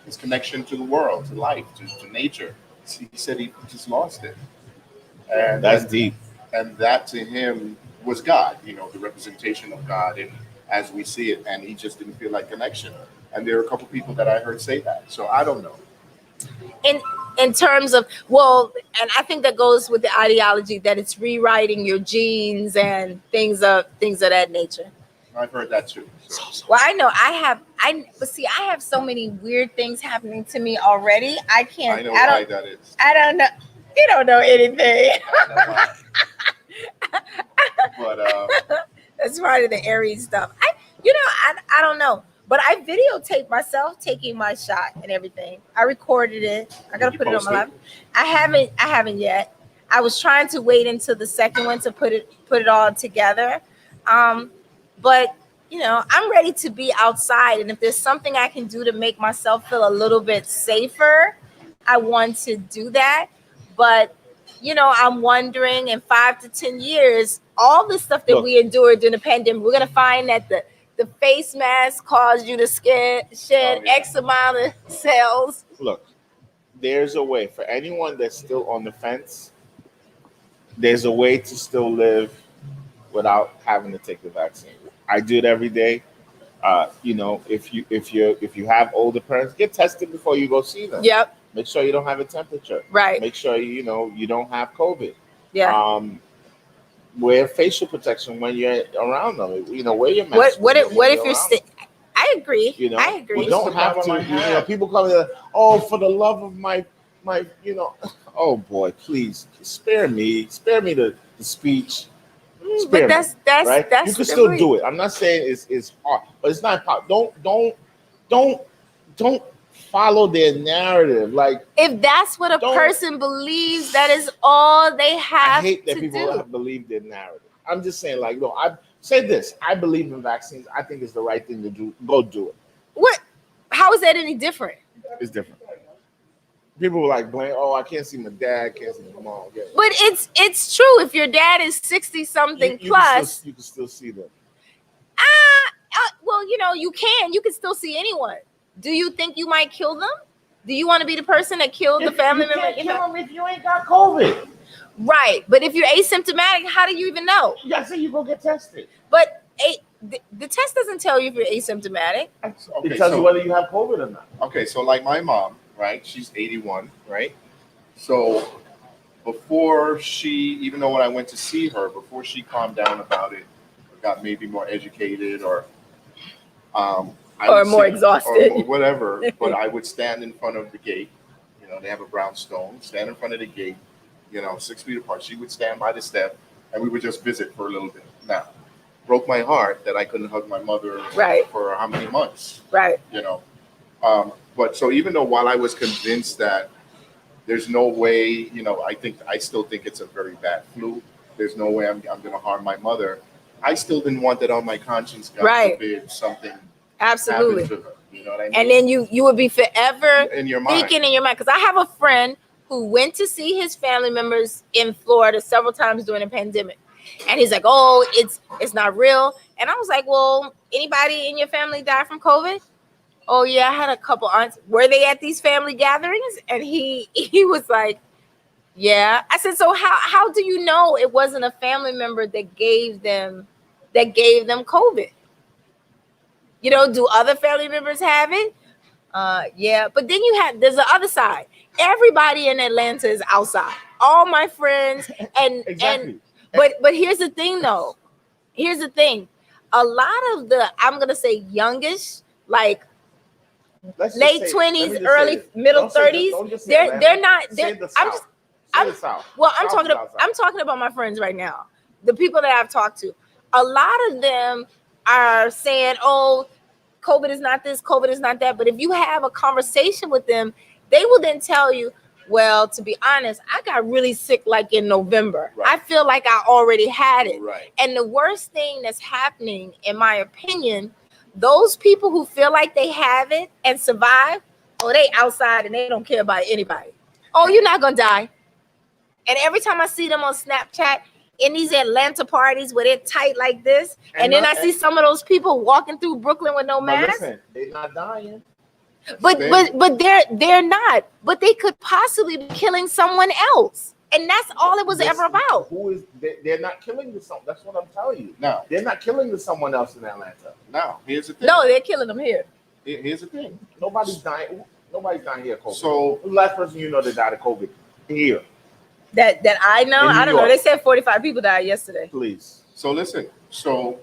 his connection to the world, to life, to nature. He said he just lost it, and That's deep. and that to him was God, the representation of God, and as we see it, and he just didn't feel like connection. And there are a couple people that I heard say that, so I don't know. In terms of, well, and I think that goes with the ideology that it's rewriting your genes and things of that nature. I've heard that too. So. Well, I know but see, I have so many weird things happening to me already. I can't. I know why that is. I don't know. You don't know anything. I know why. But That's part of the Aries stuff. I don't know. But I videotaped myself taking my shot and everything. I recorded it. I gotta put it on my laptop. I haven't yet. I was trying to wait until the second one to put it all together. But I'm ready to be outside, and if there's something I can do to make myself feel a little bit safer, I want to do that. But I'm wondering in 5 to 10 years, all the stuff that we endured during the pandemic, we're gonna find that the face mask caused you to shed X amount of cells. Look, there's a way for anyone that's still on the fence. There's a way to still live without having to take the vaccine. I do it every day. If you have older parents, get tested before you go see them. Yep. Make sure you don't have a temperature. Right. Make sure you don't have COVID. Yeah. Wear facial protection when you're around them. Wear your mask. What if you're sick? I agree. I agree. You don't have to. People call me, for the love of my. Oh boy, please spare me the speech. But that's right. That's you can still do it. I'm not saying it's hard, but it's not hard. Don't follow their narrative. Like, if that's what a person believes, that is all they have. I hate that people have believed their narrative. I'm just saying, like, no, I say this. I believe in vaccines. I think it's the right thing to do. Go do it. What? How is that any different? It's different. People were like, blame, I can't see my dad, can't see my mom. Yeah. But it's true. If your dad is 60 something plus, you can still see them. Well, you can still see anyone. Do you think you might kill them? Do you want to be the person that killed the family member? You can't kill them if you ain't got COVID. Right, but if you're asymptomatic, how do you even know? You gotta say you go get tested. But the test doesn't tell you if you're asymptomatic. It tells you whether you have COVID or not. Okay, so like my mom, right? She's 81, right? So before she, even though when I went to see her, before she calmed down about it, got maybe more educated, or I Or would more sit, exhausted. or whatever. But I would stand in front of the gate. You know, they have a brownstone. Stand in front of the gate. You know, 6 feet apart. She would stand by the step, and we would just visit for a little bit. Now, broke my heart that I couldn't hug my mother Right. for how many months. Right. You know, but so even though while I was convinced that there's no way, you know, I still think it's a very bad flu. There's no way I'm going to harm my mother. I still didn't want that on my conscience. God Right. forbid something Absolutely. happened to her. You know what I mean? And then you would be forever in your mind. thinking in your mind, because I have a friend who went to see his family members in Florida several times during the pandemic, and he's like, "Oh, it's not real." And I was like, "Well, anybody in your family die from COVID?" "Oh yeah, I had a couple aunts." "Were they at these family gatherings?" And he was like, "Yeah." I said, "So how do you know it wasn't a family member that gave them COVID? You know, do other family members have it?" Yeah. But then there's the other side. Everybody in Atlanta is outside. All my friends Exactly. but here's the thing though. Here's the thing. A lot of the, I'm gonna say youngish, like Let's just late say- 20s, let me just early say- middle don't say 30s, don't just say they're Atlanta. not Say they're the I'm South. just Say I'm- the South. well, South is outside. I'm talking about my friends right now. The people that I've talked to. A lot of them are saying, "Oh, COVID is not this, COVID is not that." But if you have a conversation with them, they will then tell you, "Well, to be honest, I got really sick like in November. Right. I feel like I already had it." Right. And the worst thing that's happening, in my opinion, those people who feel like they have it and survive, oh, they outside and they don't care about anybody. "Oh, you're not gonna die." And every time I see them on Snapchat in these Atlanta parties where they're tight like this, and then I see some of those people walking through Brooklyn with no But mask. listen, they're not dying. But they're not. But they could possibly be killing someone else, and that's all it was ever about. Who is? They're not killing the someone. That's what I'm telling you. Now, They're not killing the someone else in Atlanta. here's the thing. No, they're killing them here. Here's the thing. Nobody's dying. Nobody's dying here of COVID. So Who's the last person you know that died of COVID here? That I know. In New I don't know. York. They said 45 people died yesterday. Please. So listen, so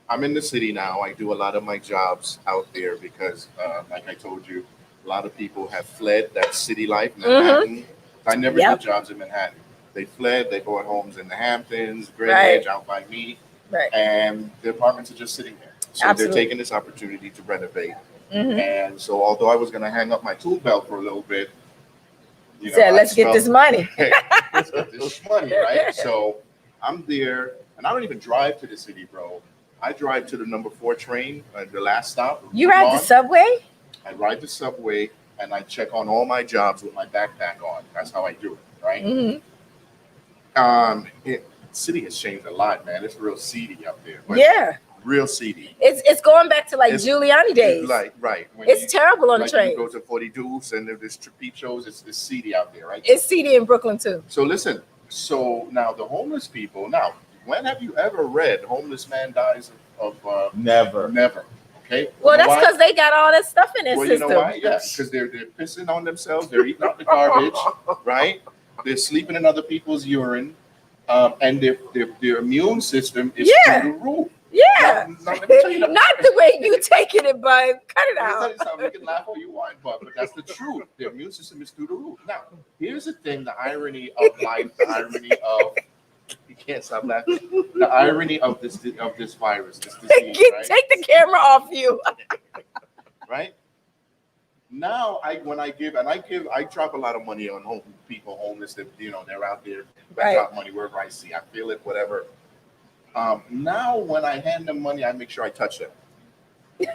I'm in the city now. I do a lot of my jobs out there because, like I told you, a lot of people have fled that city life, Manhattan. I never Yep. did jobs in Manhattan. They fled. They bought homes in the Hamptons, Greenwich, Right. out by me, Right. and the apartments are just sitting there. So Absolutely. they're taking this opportunity to renovate. Mhm. And so, although I was going to hang up my tool belt for a little bit, you know, Said, I "Let's get felt- this money." Hey, let's get this money, right? So I'm there, and I don't even drive to the city, bro. I drive to the number 4 train, the last stop. You ride the Ron. subway? I ride the subway, and I check on all my jobs with my backpack on. That's how I do it, right? Mhm. City has changed a lot, man. It's real seedy up there. But Yeah. real seedy. It's going back to like It's- Giuliani days. Like, right. When It's you- terrible on like the train. You go to 40 Deuce, and there's peep shows. It's seedy out there, right? It's seedy in Brooklyn too. So listen, so now the homeless people, now, when have you ever read homeless man dies of Never. never? Okay. Well, You know that's why? because they got all that stuff in their Well, system. you know why? Yeah, because they're pissing on themselves, they're eating up the garbage, right? They're sleeping in other people's urine, and their immune system is Yeah. through the roof. Yeah. Now, let me tell you Not the way you taking it, but cut it Let me tell out. you something. You can laugh all you want, but that's the truth. Their immune system is through the roof. Now, here's the thing: the irony of life, the irony of you can't stop laughing. The irony of this virus, this disease, right? Take the camera off you. Right? Now, I drop a lot of money on people homeless that they're out there. I Right. drop money wherever I see. I feel it, whatever. Now, when I hand them money, I make sure I touch them. You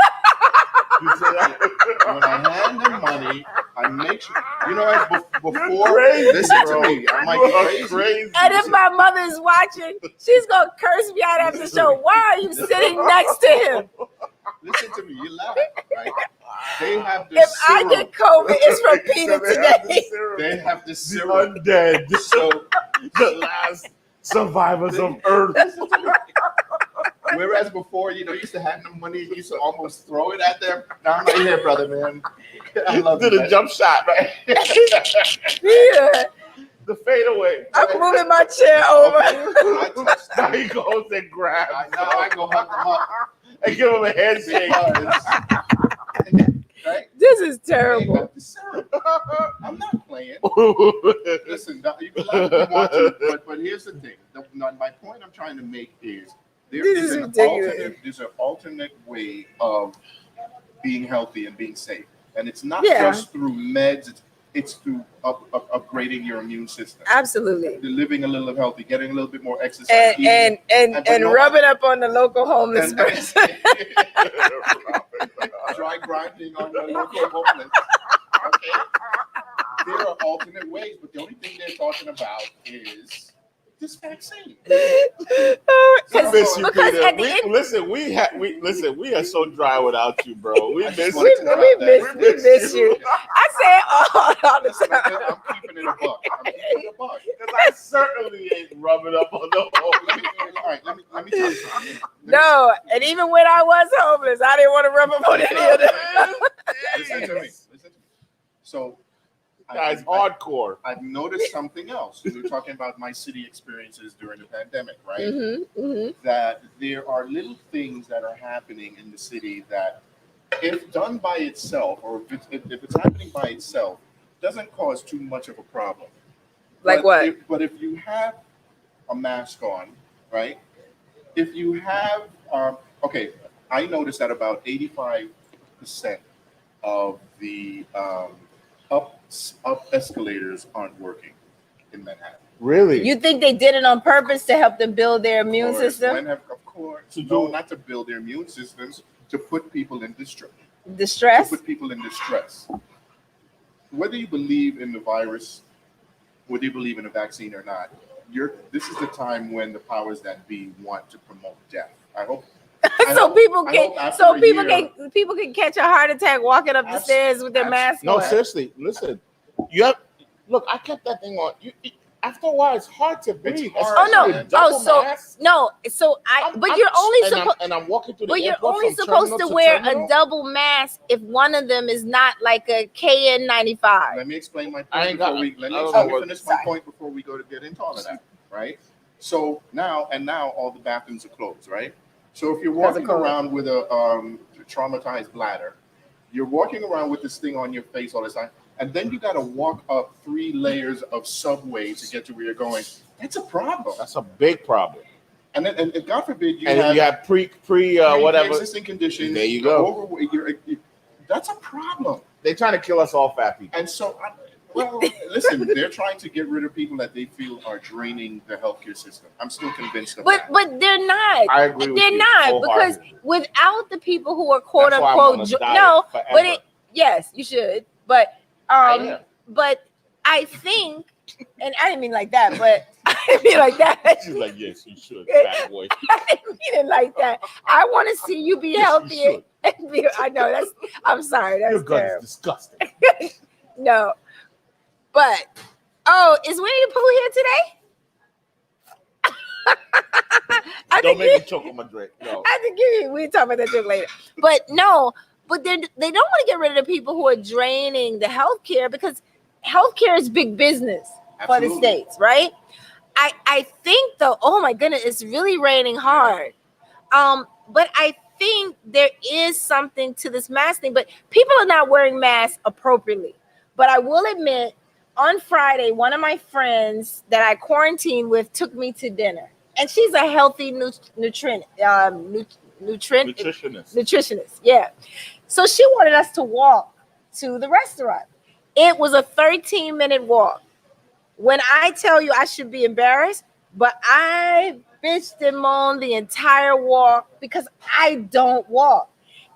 say that? When I hand them money, I make sure. As before. crazy, Listen bro. to me. I might You be are crazy. And if my mother's watching, she's gonna curse me out after the show. Why are you sitting next to him? Listen to me. You laugh, right? They have the If serum. I get COVID, it's from Peter So they have the today. serum. They have the The serum. undead. So The last survivors of Earth. whereas before, you used to hand them money, you used to almost throw it at them. Now I'm right here, brother, man. I love Did you, a man. jump shot, right? Yeah. The fadeaway. I'm moving my chair over. I touched Now them. he goes and grabs. Now I go hug them up. And give him a handshake. Right? This is Hey, terrible. Dr. Sarah, I'm not playing. Listen, you can laugh if you want to, but here's the thing. My point I'm trying to make is there This is is an ridiculous. alternate way of being healthy and being safe, and it's not Yeah. just through meds. It's through upgrading your immune system, Absolutely. living a little healthy, getting a little bit more exercise, eating- but And no- rubbing up on the local homeless and- person. dry grinding on the local homeless. Okay. There are alternate ways, but the only thing they're talking about is this vaccine. We miss you, Because Peter. at the end- We are so dry without you, bro. We I just miss wanted you. to drop we that. miss you. I say it all the Listen, time. I'm keeping it a buck. I'm keeping it a buck. Because I certainly ain't rubbing up on the whole. All right, let me tell you something. No, and even when I was homeless, I didn't want to rub up on any of them. Listen to me. Listen to me. So, Guys, hardcore. I've noticed something else. We were talking about my city experiences during the pandemic, right? Mm-hmm. That there are little things that are happening in the city that, if done by itself, or if it's happening by itself, doesn't cause too much of a problem. Like But what? But if you have a mask on, right? If you have, okay, I noticed that about 85% of the up escalators aren't working in Manhattan. Really? You think they did it on purpose to help them build their immune Of course, system? of course. To No, do- not to build their immune systems, to put people in distress. To Distress? put people in distress. Whether you believe in the virus, whether you believe in a vaccine or not, this is the time when the powers that be want to promote death. I hope. So people I hope can after so a people year- can people can catch a heart attack walking up the stairs with their mask No, on. seriously. Listen. You have look. I kept that thing on. After a while, it's hard to breathe. hard, Oh no! man. Double Oh, mask. no! So but you're only supposed. And I'm walking through the But you're airport only from supposed terminal to wear terminal. a double mask if one of them is not like a KN95. Let me explain my I point ain't got- before we. Let I don't me know what- finish my Sorry. point before we go to get into all of that. Right. So now all the bathrooms are closed. Right. So if you're Because of walking COVID. around with a traumatized bladder, you're walking around with this thing on your face all the time, and then you got to walk up 3 layers of subway to get to where you're going. That's a problem. That's a big problem. And then, and God forbid you And have you have whatever. existing conditions. There you go. Overweight, that's a problem. They're trying to kill us all, fat people. And so, listen, they're trying to get rid of people that they feel are draining the healthcare system. I'm still convinced of that. But they're not. I agree with They're you not, because wholeheartedly. without the people who are quote That's why I'm unquote on a jo- diet no, forever. but it yes, you should. But I am. but I think, and I didn't mean like that, but I didn't mean like that. She's like, yes, you should, fat boy. I didn't mean it like that. I want to see you be Yes, you healthy. should. And be, I know that's. I'm sorry. Your That's gut is terrible. disgusting. No, but is Winnie the Pooh here today? I Don't think make me choke on my drink. No. I think we talk about that joke later. But no, but they don't want to get rid of the people who are draining the healthcare, because healthcare is big business for the Absolutely. states, right? I think though, oh my goodness, it's really raining hard. But I think there is something to this mask thing, but people are not wearing masks appropriately. But I will admit, on Friday, one of my friends that I quarantined with took me to dinner, and she's a healthy nutritionist. Yeah. So she wanted us to walk to the restaurant. It was a 13-minute walk. When I tell you I should be embarrassed, but I bitched and moaned the entire walk because I don't walk.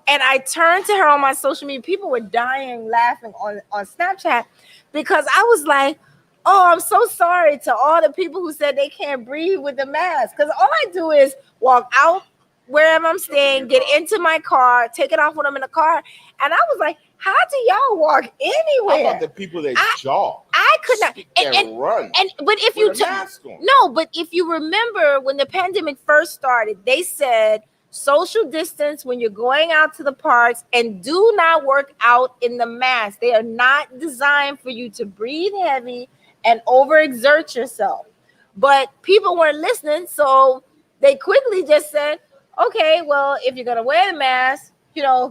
And I turned to her on my social media. People were dying laughing on Snapchat, because I was like, oh, I'm so sorry to all the people who said they can't breathe with the mask. Because all I do is walk out wherever I'm staying, get into my car, take it off when I'm in the car. And I was like, how do y'all walk How anywhere? about the people that I- jog? I could not. And run. But if you with a mask on. no, but if you remember when the pandemic first started, they said social distance when you're going out to the parks, and do not work out in the mask. They are not designed for you to breathe heavy and overexert yourself. But people weren't listening, so they quickly just said, okay, well, if you're gonna wear the mask,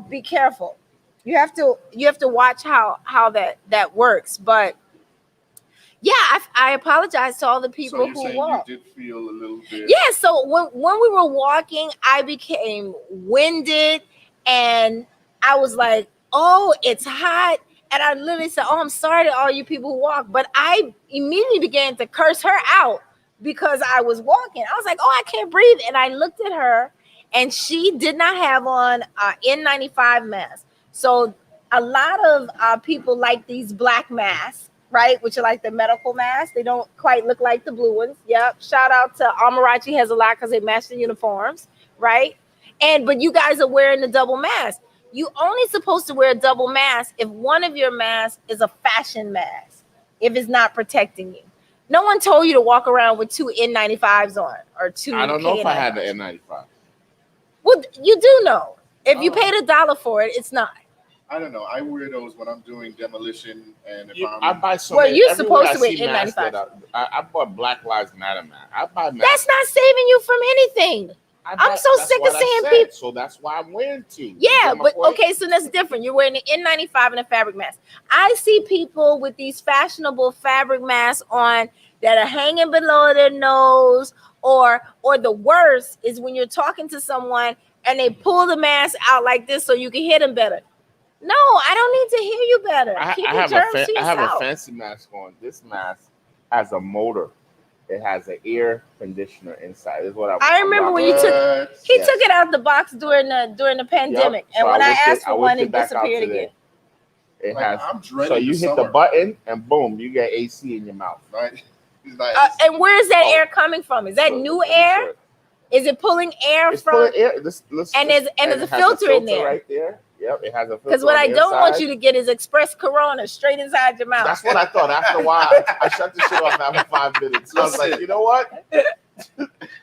be careful. You have to watch how that works. But yeah, I apologize to all the So people you're who saying you walked. did feel a little bit. Yeah, so when we were walking, I became winded and I was like, oh, it's hot. And I literally said, oh, I'm sorry to all you people who walk. But I immediately began to curse her out because I was walking. I was like, oh, I can't breathe. And I looked at her and she did not have on N95 mask. So a lot of people like these black masks, right? Which are like the medical masks. They don't quite look like the blue ones. Yep. Shout out to Amarachi has a lot because they match the uniforms, right? But you guys are wearing the double mask. You only supposed to wear a double mask if one of your masks is a fashion mask, if it's not protecting you. No one told you to walk around with two N95s on or two. I don't know if I had the KN95s. N95. Well, you do know. If you Oh. paid $1 for it, it's not. I don't know. I wear those when I'm doing demolition and if I I'm. buy so Well, many. you're Everywhere supposed I to wear see masks N95. that I bought Black Lives Matter mask. I buy masks. That's not saving you from anything. I'm so sick of seeing people. So that's why I'm wearing two. You Yeah, get my but point? okay, so that's different. You're wearing an N95 and a fabric mask. I see people with these fashionable fabric masks on that are hanging below their nose, or the worst is when you're talking to someone and they pull the mask out like this so you can hear them better. No, I don't need to hear you better. I Keep your have germs to I have a yourself. fancy mask on. This mask has a motor. It has an air conditioner inside. This is what I remember when you took What? he Yes. took it out the box during the pandemic, Yep. and So when I whipped asked for one, whipped it back out disappeared today. again. It Like, has. I'm dreading So you the hit summer. the button and boom, you get AC in your mouth. Right? It's like, And where is that Oh. air coming from? Is that So- new let me air? show it. Is it pulling air It's from? pulling air. And there's a it has filter in there. right there. Yep, it has a filter. Because what on I the don't want inside. you to get is express corona straight inside your mouth. That's what I thought. After a while, I shut the shit off after 5 minutes. I was like, Listen. you know what?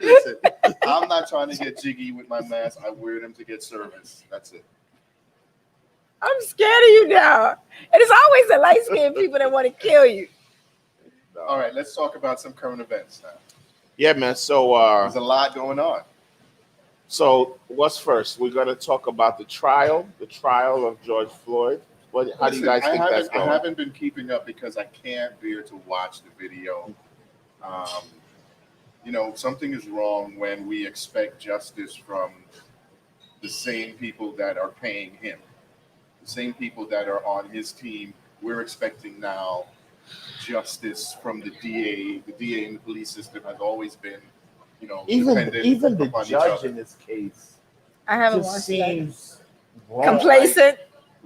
listen, I'm not trying to get jiggy with my mask. I wear them to get service. That's it. I'm scared of you now. And it's always the light skinned people that want to kill you. All right, let's talk about some current events now. Yeah, man. So, There's a lot going on. so what's first? We're gonna talk about the trial of George Floyd. How do you guys think that's going? I haven't been keeping up because I can't bear to watch the video. Something is wrong when we expect justice from the same people that are paying him, the same people that are on his team. We're expecting now justice from the DA. The DA in the police system has always been, dependent Even the upon each judge other. in this case I haven't just watched that. seems wrong, Complacent.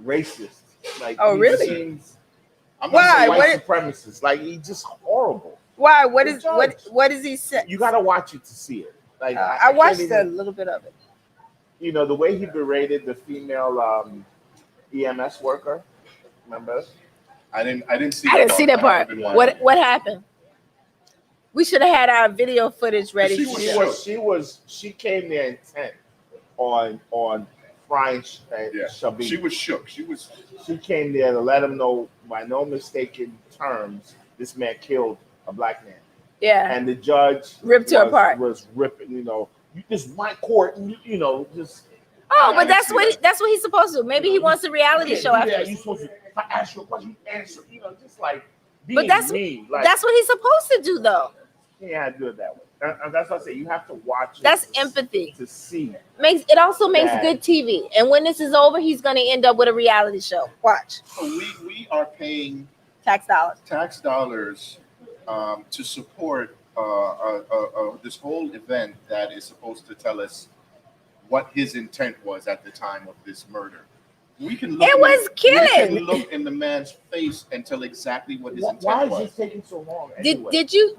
like racist. Like, Oh, he really? Seems I'm Why? not saying white supremacist. Like, he's just horrible. Why? The What does he say? You gotta watch it to see it. Like, I can't watched even- a little bit of it. the way he berated the female EMS worker. Remember? I didn't see. I didn't see that I part. haven't watched What happened? We should have had our video footage ready. She to was show. She came there intent on frying Yeah, Shabib. she was shook. She came there to let him know by no mistaken terms this man killed a black man. Yeah. And the judge Ripped her apart. Was ripping, this white court, just Oh, I but didn't that's see what that's what he's supposed to do. Maybe he wants a reality show Yeah, after. you supposed to. If I ask you a question, you answer. Just like being But that's me. Like, That's what he's supposed to do, though. yeah, do it that way. And that's what I say. You have to watch it. That's to- empathy. to see. It also makes Bad. good TV. And when this is over, he's going to end up with a reality show. Watch. So we are paying Tax dollars. tax dollars to support this whole event that is supposed to tell us what his intent was at the time of this murder. We can look. It was We killing. can look in the man's face and tell exactly what his intent Why is was. this taking so long? Did Anyway?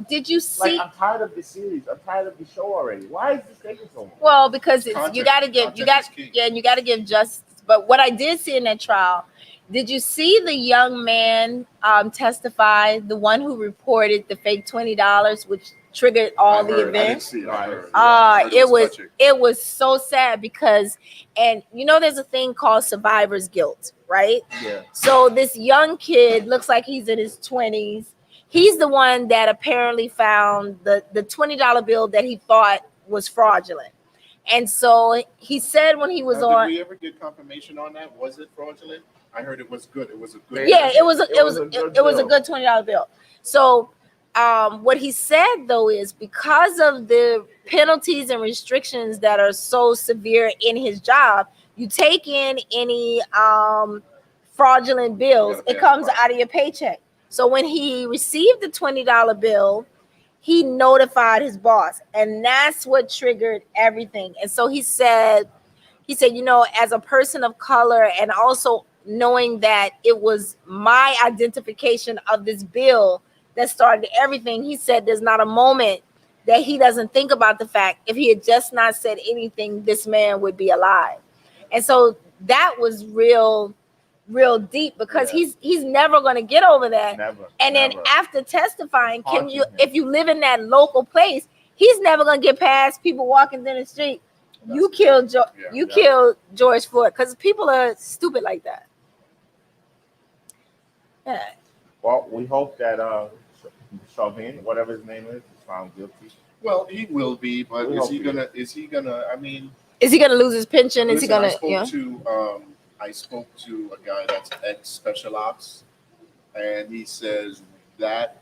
did you see? Like, I'm tired of the series. I'm tired of the show already. Why is this taking so long? Well, because you Context. got to give Context is key. and you got to give justice. But what I did see in that trial, did you see the young man testify? The one who reported the fake $20, which triggered all the I didn't events. see it. I heard. I heard touching. It was so sad because, and there's a thing called survivor's guilt, right? Yeah. So this young kid looks like he's in his 20s. he's the one that apparently found the $20 bill that he thought was fraudulent. And so he said when he was Now, on, did we ever get confirmation on that? Was it fraudulent? I heard it was good. It was a good. yeah, it was a bill. good $20 bill. So what he said though is because of the penalties and restrictions that are so severe in his job, you take in any fraudulent bills, Yeah, it comes right. out of your paycheck. So when he received the $20 bill, he notified his boss, and that's what triggered everything. And so he said, you know, as a person of color, and also knowing that it was my identification of this bill that started everything, he said there's not a moment that he doesn't think about the fact if he had just not said anything, this man would be alive. And so that was real deep, because Yeah. he's never going to get over that. Never. And then never. after testifying, can Haunting you, him. if you live in that local place, he's never going to get past people walking down the street. You killed killed George Floyd, because people are stupid like that. Yeah. Well, we hope that Chauvin, whatever his name is found guilty. Well, he will be, but We is hope he he gonna? Is he gonna? I mean, Is he going to lose his pension? Is he listen, going to? I spoke to a guy that's ex special ops, and he says that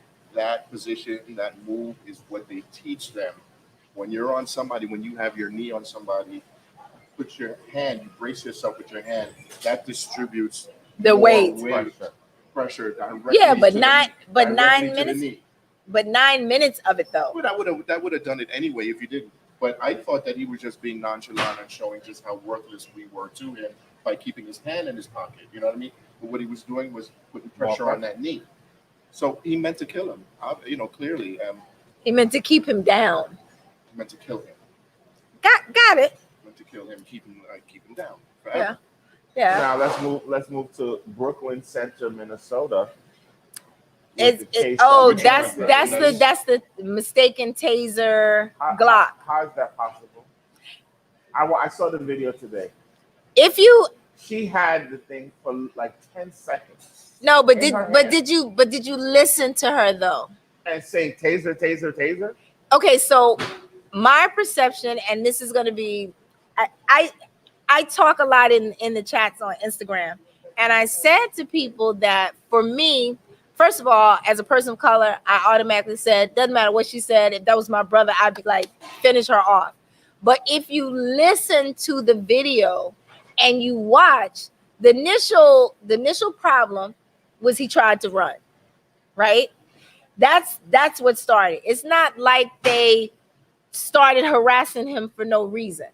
position, that move, is what they teach them. When you're on somebody, when you have your knee on somebody, put your hand, you brace yourself with your hand. That distributes The more weight. pressure directly. Yeah, but to the not, knee- but directly 9 to the minutes, knee. but 9 minutes of it though. Well, that would have done it anyway if you didn't. But I thought that he was just being nonchalant and showing just how worthless we were to him by keeping his hand in his pocket. You know what I mean? But what he was doing was putting pressure on that knee. So he meant to kill him. Clearly, He meant to keep him down. he meant to kill him. Got it. Meant to kill him, keep him down forever. Yeah. Now let's move to Brooklyn Center, Minnesota. That's the mistaken taser Glock. How is that possible? I saw the video today. If you She had the thing for like 10 seconds. no, but in her hand. did you listen to her though? And saying taser, taser, taser. Okay, so my perception, and this is going to be, I talk a lot in the chats on Instagram, and I said to people that for me, first of all, as a person of color, I automatically said, doesn't matter what she said. If that was my brother, I'd be like, finish her off. But if you listen to the video and you watch, the initial problem was he tried to run, right? That's what started. It's not like they started harassing him for no reason.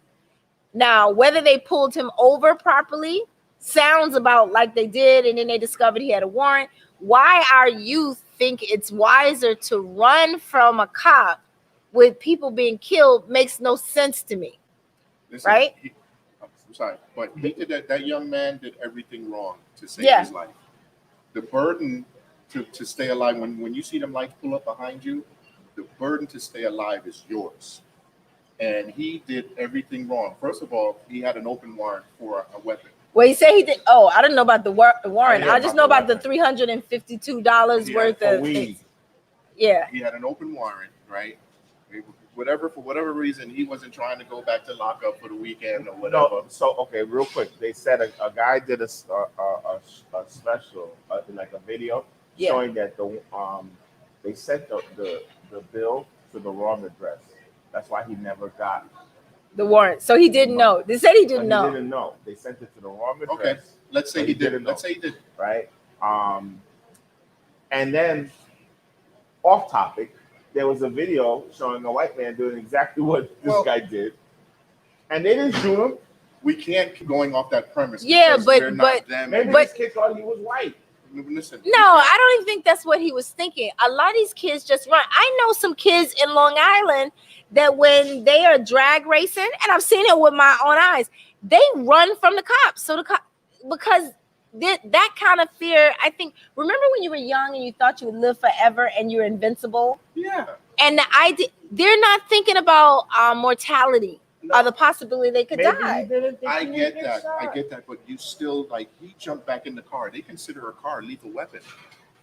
Now, whether they pulled him over properly sounds about like they did, and then they discovered he had a warrant. Why our youth think it's wiser to run from a cop with people being killed makes no sense to me. Listen, right? I'm sorry, but he did that young man did everything wrong to save Yeah. his life. The burden to stay alive, when you see them lights pull up behind you, the burden to stay alive is yours. And he did everything wrong. First of all, he had an open warrant for a weapon. Well, he said he did. Oh, I don't know about the warrant. Yeah, I just know about the weapon. $352 Yeah, worth For of weed. things. Yeah. He had an open warrant, right? For whatever reason, he wasn't trying to go back to lockup for the weekend or whatever. No, so okay, real quick. They said a guy did a special, like a video, Yeah. showing that they sent the bill to the wrong address. That's why he never got. The warrant. So he didn't know. They said he But didn't he know. didn't know. They sent it to the wrong address. Okay, let's say But he he did. didn't Let's know. say he did. Right? And then off topic, there was a video showing a white man doing exactly what this guy did, and they didn't shoot him. We can't keep going off that premise. Yeah, because but- we're not them. Maybe But- this kid thought he was white. Listen. No, I don't even think that's what he was thinking. A lot of these kids just run. I know some kids in Long Island that when they are drag racing, and I've seen it with my own eyes, they run from the cops. So because that kind of fear, I think. Remember when you were young and you thought you would live forever and you're invincible? Yeah. And the idea, they're not thinking about mortality No. or the possibility they could Maybe die. he didn't think I he would get that. shot. I get that. But you still, like, he jumped back in the car. They consider a car a lethal weapon.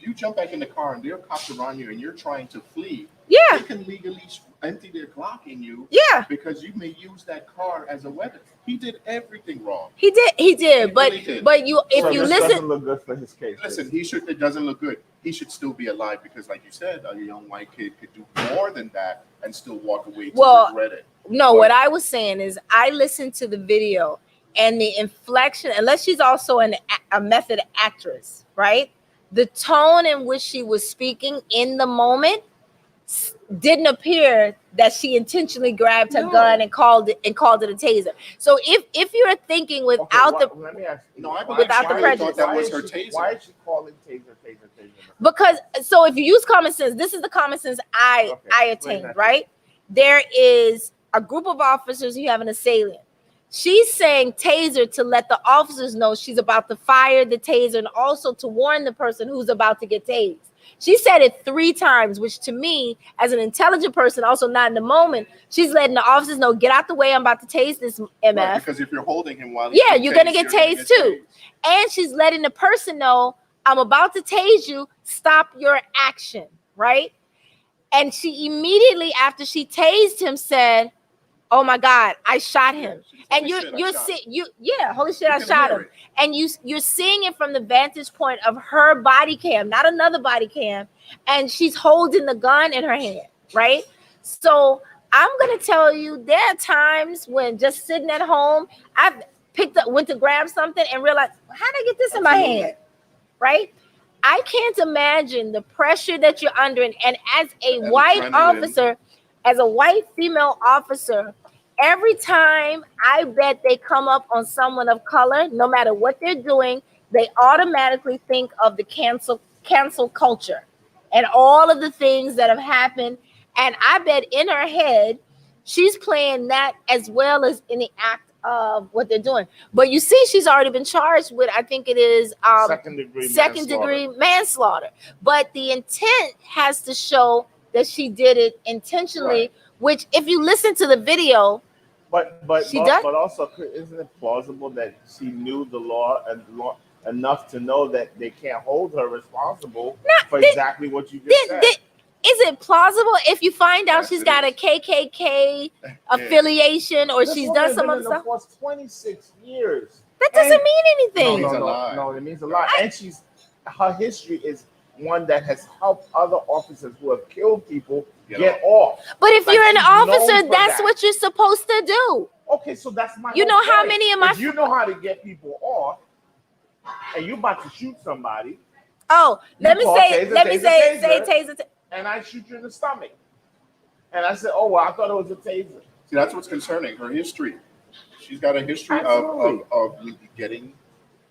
You jump back in the car and there are cops around you and you're trying to flee. Yeah, They can legally empty their Glock in you yeah. because you may use that car as a weapon. He did everything wrong. He did, He but really did. you, if So you this listen, doesn't look good for his case. Listen, he should. It doesn't look good. He should still be alive because, like you said, a young white kid could do more than that and still walk away to Well, regret it. no, But- what I was saying is I listened to the video and the inflection, unless she's also a method actress, right? The tone in which she was speaking in the moment didn't appear that she intentionally grabbed her No. gun and called it a taser. So if you're thinking Okay, without the let me ask you. No, I Without the really prejudice. thought that was her taser. Why is she calling taser? because so if you use common sense, this is the common sense I explain attained, that. right? There is a group of officers who have an assailant. She's saying taser to let the officers know she's about to fire the taser and also to warn the person who's about to get tased. She said it 3 times, which to me, as an intelligent person, also not in the moment, she's letting the officers know, get out the way, I'm about to tase this MF. Right, because if you're holding him while he's Yeah, being you're gonna tased, get you're tased too. And she's letting the person know, I'm about to tase you, stop your action, right? And she immediately, after she tased him, said, oh my God, I shot him. And you're seeing, holy shit, I shot him. And you're seeing it from the vantage point of her body cam, not another body cam, and she's holding the gun in her hand, right? So I'm gonna tell you, there are times when just sitting at home, I've went to grab something and realized, how did I get this in my hand, right? I can't imagine the pressure that you're under, and as a white adrenaline. officer, as a white female officer, every time I bet they come up on someone of color, no matter what they're doing, they automatically think of the cancel culture and all of the things that have happened. And I bet in her head, she's playing that as well as in the act of what they're doing. But you see, she's already been charged with, I think it is second degree manslaughter. But the intent has to show that she did it intentionally, Right. which if you listen to the video, But also, isn't it plausible that she knew the law enough to know that they can't hold her responsible for exactly what you just said? is it plausible if you find out Yes, she's it got is. a KKK affiliation or This she's woman done has some been other in the stuff? force 26 years. That doesn't And- mean anything. means a lot. No, it means a lot. And her history is one that has helped other officers who have killed people get off. But if Like, you're an she's known officer, for that's that. what you're supposed to do. Okay, so that's my. You whole know how point. many of my If you know how to get people off, and you about to shoot somebody, Oh, let me call say taser. taser. and I shoot you in the stomach, and I said, "Oh well, I thought it was a taser." See, that's what's concerning. Her history. She's got a history Absolutely. of getting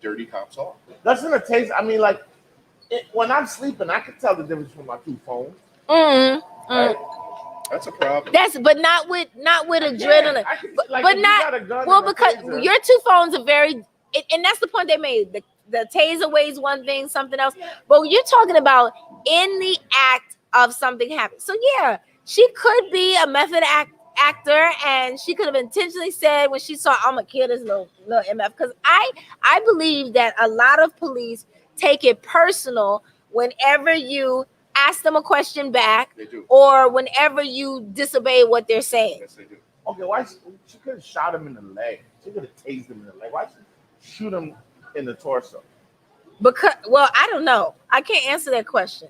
dirty cops off. Doesn't a taser? I mean, like when I'm sleeping, I can tell the difference from my 2 phones. Right? That's a problem. But not with adrenaline. I can, But like, but if you not got a gun well, and a because taser- your 2 phones are very, and that's the point they made. The taser weighs one thing, something else. But you're talking about in the act of something happening. So yeah, she could be a method actor, and she could have intentionally said when she saw, I'm gonna kill this little MF. Because I believe that a lot of police take it personal whenever you ask them a question back, They do. or whenever you disobey what they're saying. Yes, they do. Okay, why she could have shot him in the leg? She could have tased him in the leg. Why she shoot him in the torso? Because, well, I don't know. I can't answer that question.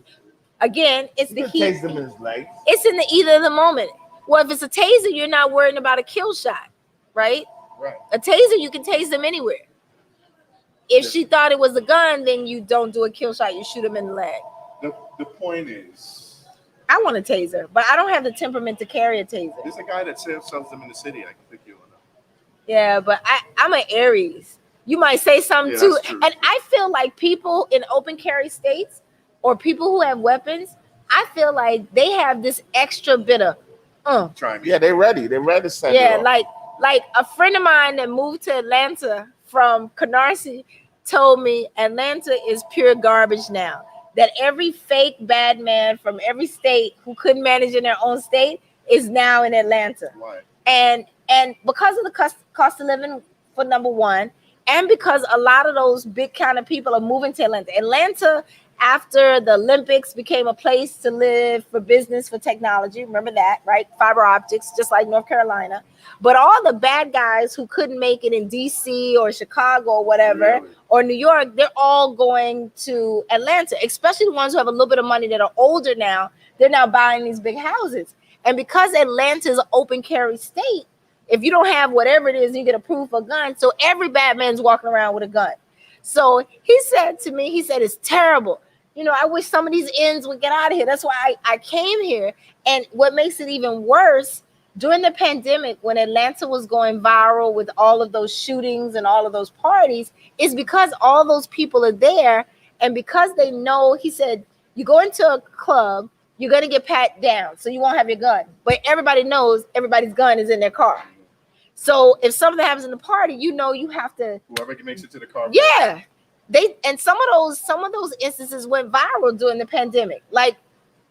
Again, it's She the could heat. have tased him in his leg. It's in the either of the moment. Well, if it's a taser, you're not worrying about a kill shot, right? Right. A taser, you can tase them anywhere. If she thought it was a gun, then you don't do a kill shot. You shoot him in the leg. The point is, I want a taser, but I don't have the temperament to carry a taser. there's a guy that sells them in the city. I can pick you one up. Yeah, but I'm an Aries. You might say something Yeah, too. that's true. And I feel like people in open carry states or people who have weapons, I feel like they have this extra bit of, Try me. Yeah, they're ready. They're ready to send it yeah, off. like a friend of mine that moved to Atlanta from Canarsie told me Atlanta is pure garbage now. That every fake bad man from every state who couldn't manage in their own state is now in Atlanta. Why? And because of the cost of living, for number one, and because a lot of those big kind of people are moving to Atlanta. Atlanta after the Olympics became a place to live for business, for technology. Remember that, right? Fiber optics, just like North Carolina. But all the bad guys who couldn't make it in DC or Chicago or whatever, Really? or New York, they're all going to Atlanta, especially the ones who have a little bit of money that are older now. They're now buying these big houses. And because Atlanta is an open carry state, if you don't have whatever it is, you get approved for a gun. So every bad man's walking around with a gun. So he said to me, he said, it's terrible. You know, I wish some of these ends would get out of here. That's why I came here. And what makes it even worse, during the pandemic, when Atlanta was going viral with all of those shootings and all of those parties, is because all those people are there. And because they know, he said, you go into a club, you're going to get pat down. So you won't have your gun. But everybody knows everybody's gun is in their car. So if something happens in the party, you know you have to. Whoever makes it to the car. Yeah. And some of those instances went viral during the pandemic, like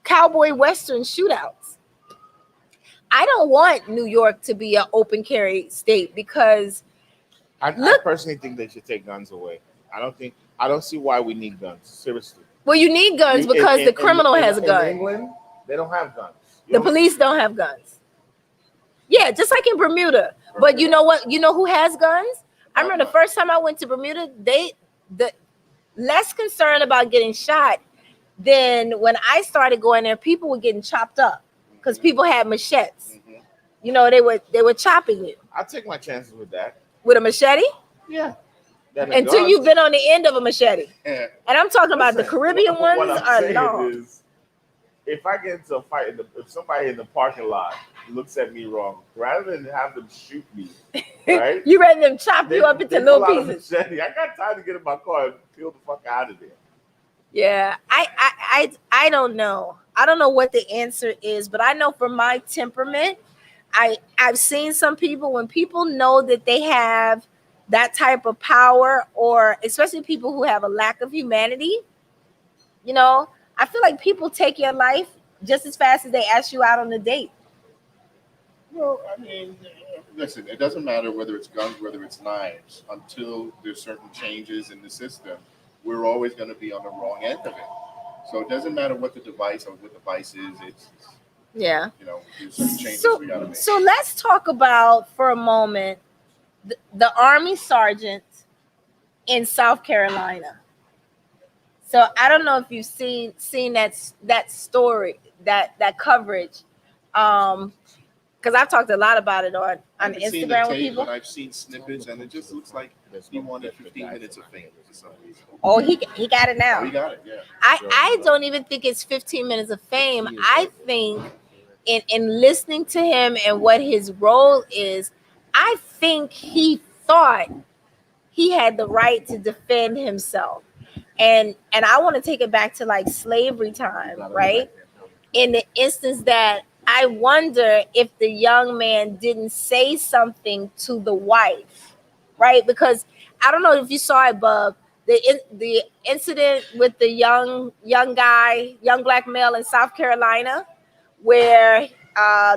cowboy western shootouts. I don't want New York to be an open carry state because I personally think they should take guns away. I don't see why we need guns. Seriously. well, you need guns because the criminal has a gun. In England, they don't have guns. The police don't have guns. Yeah, just like in Bermuda. But you know what? You know who has guns? I remember the first time I went to Bermuda, the less concerned about getting shot than when I started going there. People were getting chopped up because people had machetes. Mhm. You know, they were chopping you I'll take my chances with that. with a machete Yeah. until you've been on the end of a machete. Yeah. And I'm talking about the Caribbean what ones I'm are saying long. is, if I get into a fight, if somebody in the parking lot looks at me wrong, rather than have them shoot me, right? You ready them chop you up into they little pull out a pieces. machete. I got time to get in my car and peel the fuck out of there. Yeah, I don't know. I don't know what the answer is, but I know for my temperament, I've seen some people, when people know that they have that type of power, or especially people who have a lack of humanity, you know, I feel like people take your life just as fast as they ask you out on a date. Well, I mean, listen, it doesn't matter whether it's guns, whether it's knives, until there's certain changes in the system, we're always going to be on the wrong end of it. So it doesn't matter what the device or what the device is. It's, Yeah. you know, there's certain changes we got to make. So let's talk about for a moment the Army sergeant in South Carolina. So I don't know if you've seen that story, that coverage, because I've talked a lot about it on I haven't seen the Instagram with tape, people. but I've seen snippets, and it just looks like he wanted 15 minutes of fame for some reason. Oh, he got it Oh, now. he got it, yeah. I don't even think it's 15 minutes of fame. I think in listening to him and what his role is, I think he thought he had the right to defend himself. And I want to take it back to like slavery time, right? In the instance that I wonder if the young man didn't say something to the wife, right? Because I don't know if you saw it, Bub, the incident with the young guy, young black male in South Carolina, where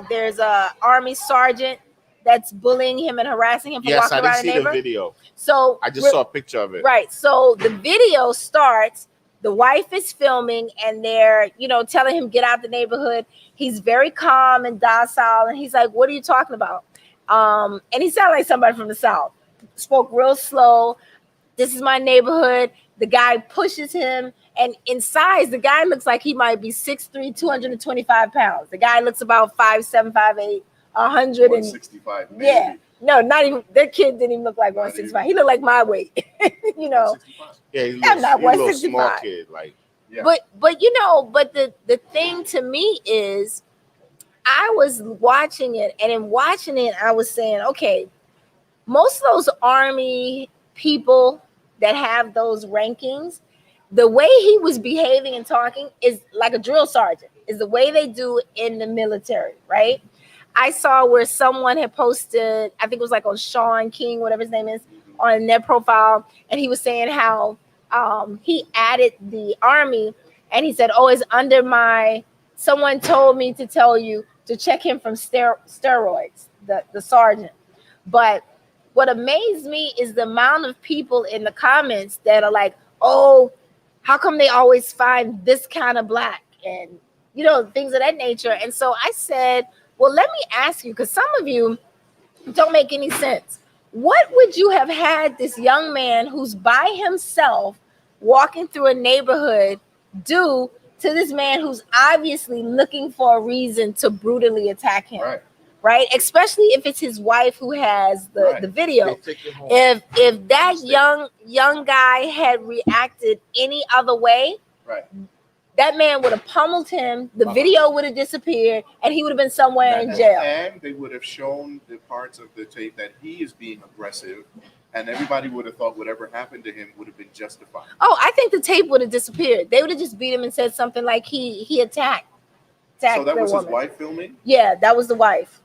there's a Army sergeant that's bullying him and harassing him for Yes, walking I didn't around the see the neighborhood. video. So I just saw a picture of it. right. So the video starts, the wife is filming and they're, you know, telling him get out the neighborhood. He's very calm and docile. And he's like, what are you talking about? And he sounded like somebody from the South. Spoke real slow. This is my neighborhood. The guy pushes him. And in size, the guy looks like he might be 6'3", 225 pounds. The guy looks about 5'7", 5'8", 100 and 165, maybe. yeah. No, not even, that kid didn't even look like 165. He looked like my weight, you know. 165. Yeah, he's I'm not a little 165. small kid. Like, Yeah. But you know, but the thing to me is, I was watching it, and in watching it, I was saying, okay, most of those Army people that have those rankings, the way he was behaving and talking is like a drill sergeant, is the way they do in the military, right? I saw where someone had posted, I think it was like on Sean King, whatever his name is, on their profile, and he was saying how he added the Army, and he said, oh, it's under my, someone told me to tell you to check him from steroids, the sergeant. But what amazed me is the amount of people in the comments that are like, oh, How come they always find this kind of black, and things of that nature? And so I said, well, let me ask you, because some of you don't make any sense. What would you have had this young man who's by himself walking through a neighborhood do to this man who's obviously looking for a reason to brutally attack him? Right? Especially if it's his wife who has the video. If that young guy had reacted any other way, that man would have pummeled him, the video would have disappeared, and he would have been somewhere in jail. And they would have shown the parts of the tape that he is being aggressive, and everybody would have thought whatever happened to him would have been justified. Oh, I think the tape would have disappeared. They would have just beat him and said something like he attacked so that was woman. His wife filming? Yeah, that was the wife.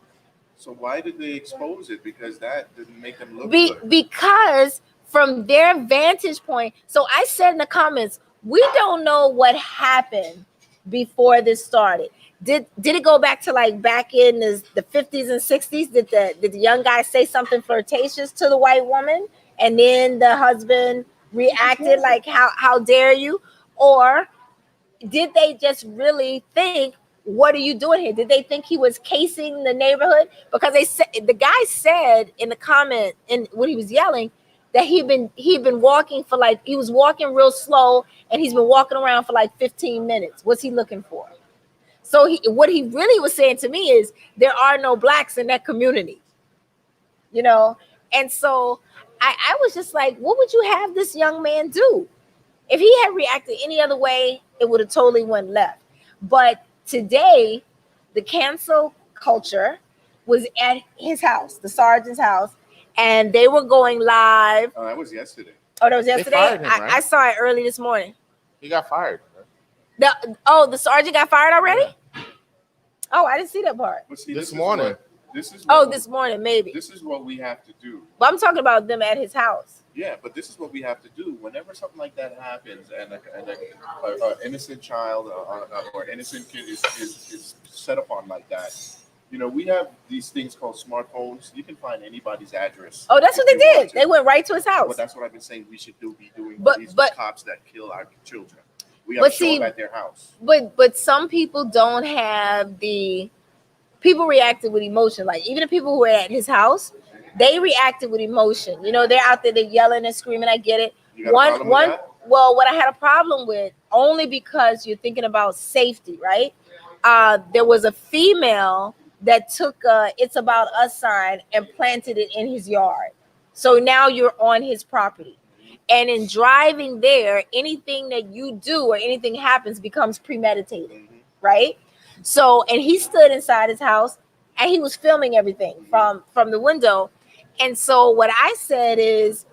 So why did they expose it? Because that didn't make them look good. Because from their vantage point, so I said in the comments, we don't know what happened before this started. Did it go back to like back in the 50s and 60s? Did the young guy say something flirtatious to the white woman, and then the husband reacted like, how dare you? Or did they just really think, what are you doing here? Did they think he was casing the neighborhood? Because the guy said in the comment, and when he was yelling, that he'd been walking for he was walking real slow, and he's been walking around for like 15 minutes. What's he looking for? So what he really was saying to me is there are no blacks in that community, And so I was just like, what would you have this young man do? If he had reacted any other way, it would have totally went left. But today, the cancel culture was at his house, the sergeant's house, and they were going live. Oh, that was yesterday. Oh, that was yesterday? They fired him, right? I saw it early this morning. He got fired. The sergeant got fired already? Yeah. Oh, I didn't see that part. See, this morning. This morning, maybe. This is what we have to do. But I'm talking about them at his house. Yeah, but this is what we have to do. Whenever something like that happens, and an innocent child or innocent kid is set upon like that, we have these things called smartphones. You can find anybody's address. Oh, that's what they did. They went right to his house. But that's what I've been saying. We should be doing for these cops that kill our children. We have to show them at their house. But some people don't have the. People reacted with emotion. Like even the people who were at his house, they reacted with emotion. They're out there, they're yelling and screaming. I get it. Well, what I had a problem with, only because you're thinking about safety, right? There was a female that took a "It's About Us" sign and planted it in his yard. So now you're on his property. And in driving there, anything that you do or anything happens becomes premeditated, right? So, and he stood inside his house and he was filming everything from the window. And so what I said is,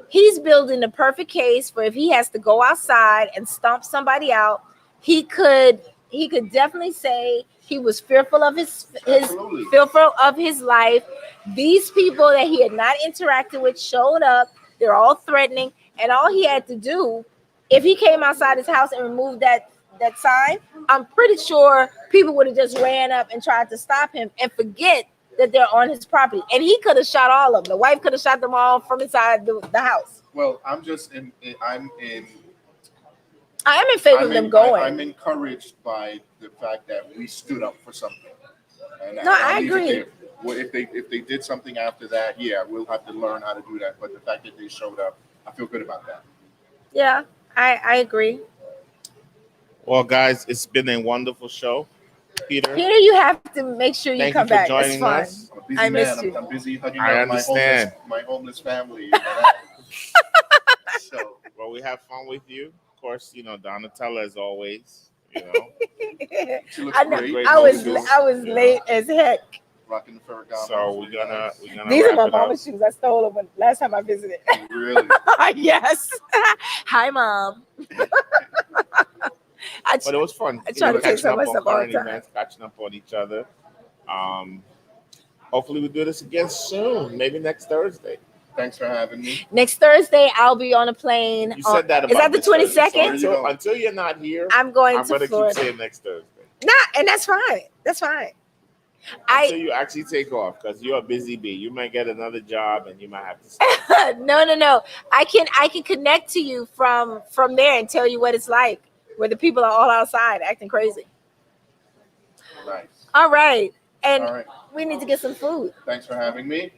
he's building the perfect case for if he has to go outside and stomp somebody out, he could definitely say he was fearful of his life. These people that he had not interacted with showed up. They're all threatening, and all he had to do, if he came outside his house and removed that sign, I'm pretty sure people would have just ran up and tried to stop him and forget that they're on his property. And he could have shot all of them. The wife could have shot them all from inside the house. Well, I am in favor of them going. I'm encouraged by the fact that we stood up for something. And I agree. Well, if they did something after that, yeah, we'll have to learn how to do that. But the fact that they showed up, I feel good about that. Yeah, I agree. Well, guys, it's been a wonderful show. Peter, you have to make sure you come back. It's fun. I missed you. I'm busy hugging I up understand. my homeless family. So, well, we have fun with you. Of course, Donatella as always. She looks great. I was late as heck. Rocking the Ferragamo. So we're gonna. These are my mama's shoes. I stole them last time I visited. Really? Yes. Hi, Mom. But it was fun. I try to take some of myself all the time. Events, catching up on each other. Hopefully we'll do this again soon. Maybe next Thursday. Thanks for having me. Next Thursday, I'll be on a plane. You said that about is that the 22nd? Until you're not here, I'm going to Florida. Keep saying next Thursday. And that's fine. That's fine. until I you actually take off, because you're a busy bee. You might get another job and you might have to stop. no. I can connect to you from there and tell you what it's like, where the people are all outside acting crazy. Nice. All right, and All right. we need to get some food. Thanks for having me.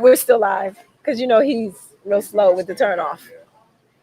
We're still live because he's real slow with the turn off. Yeah.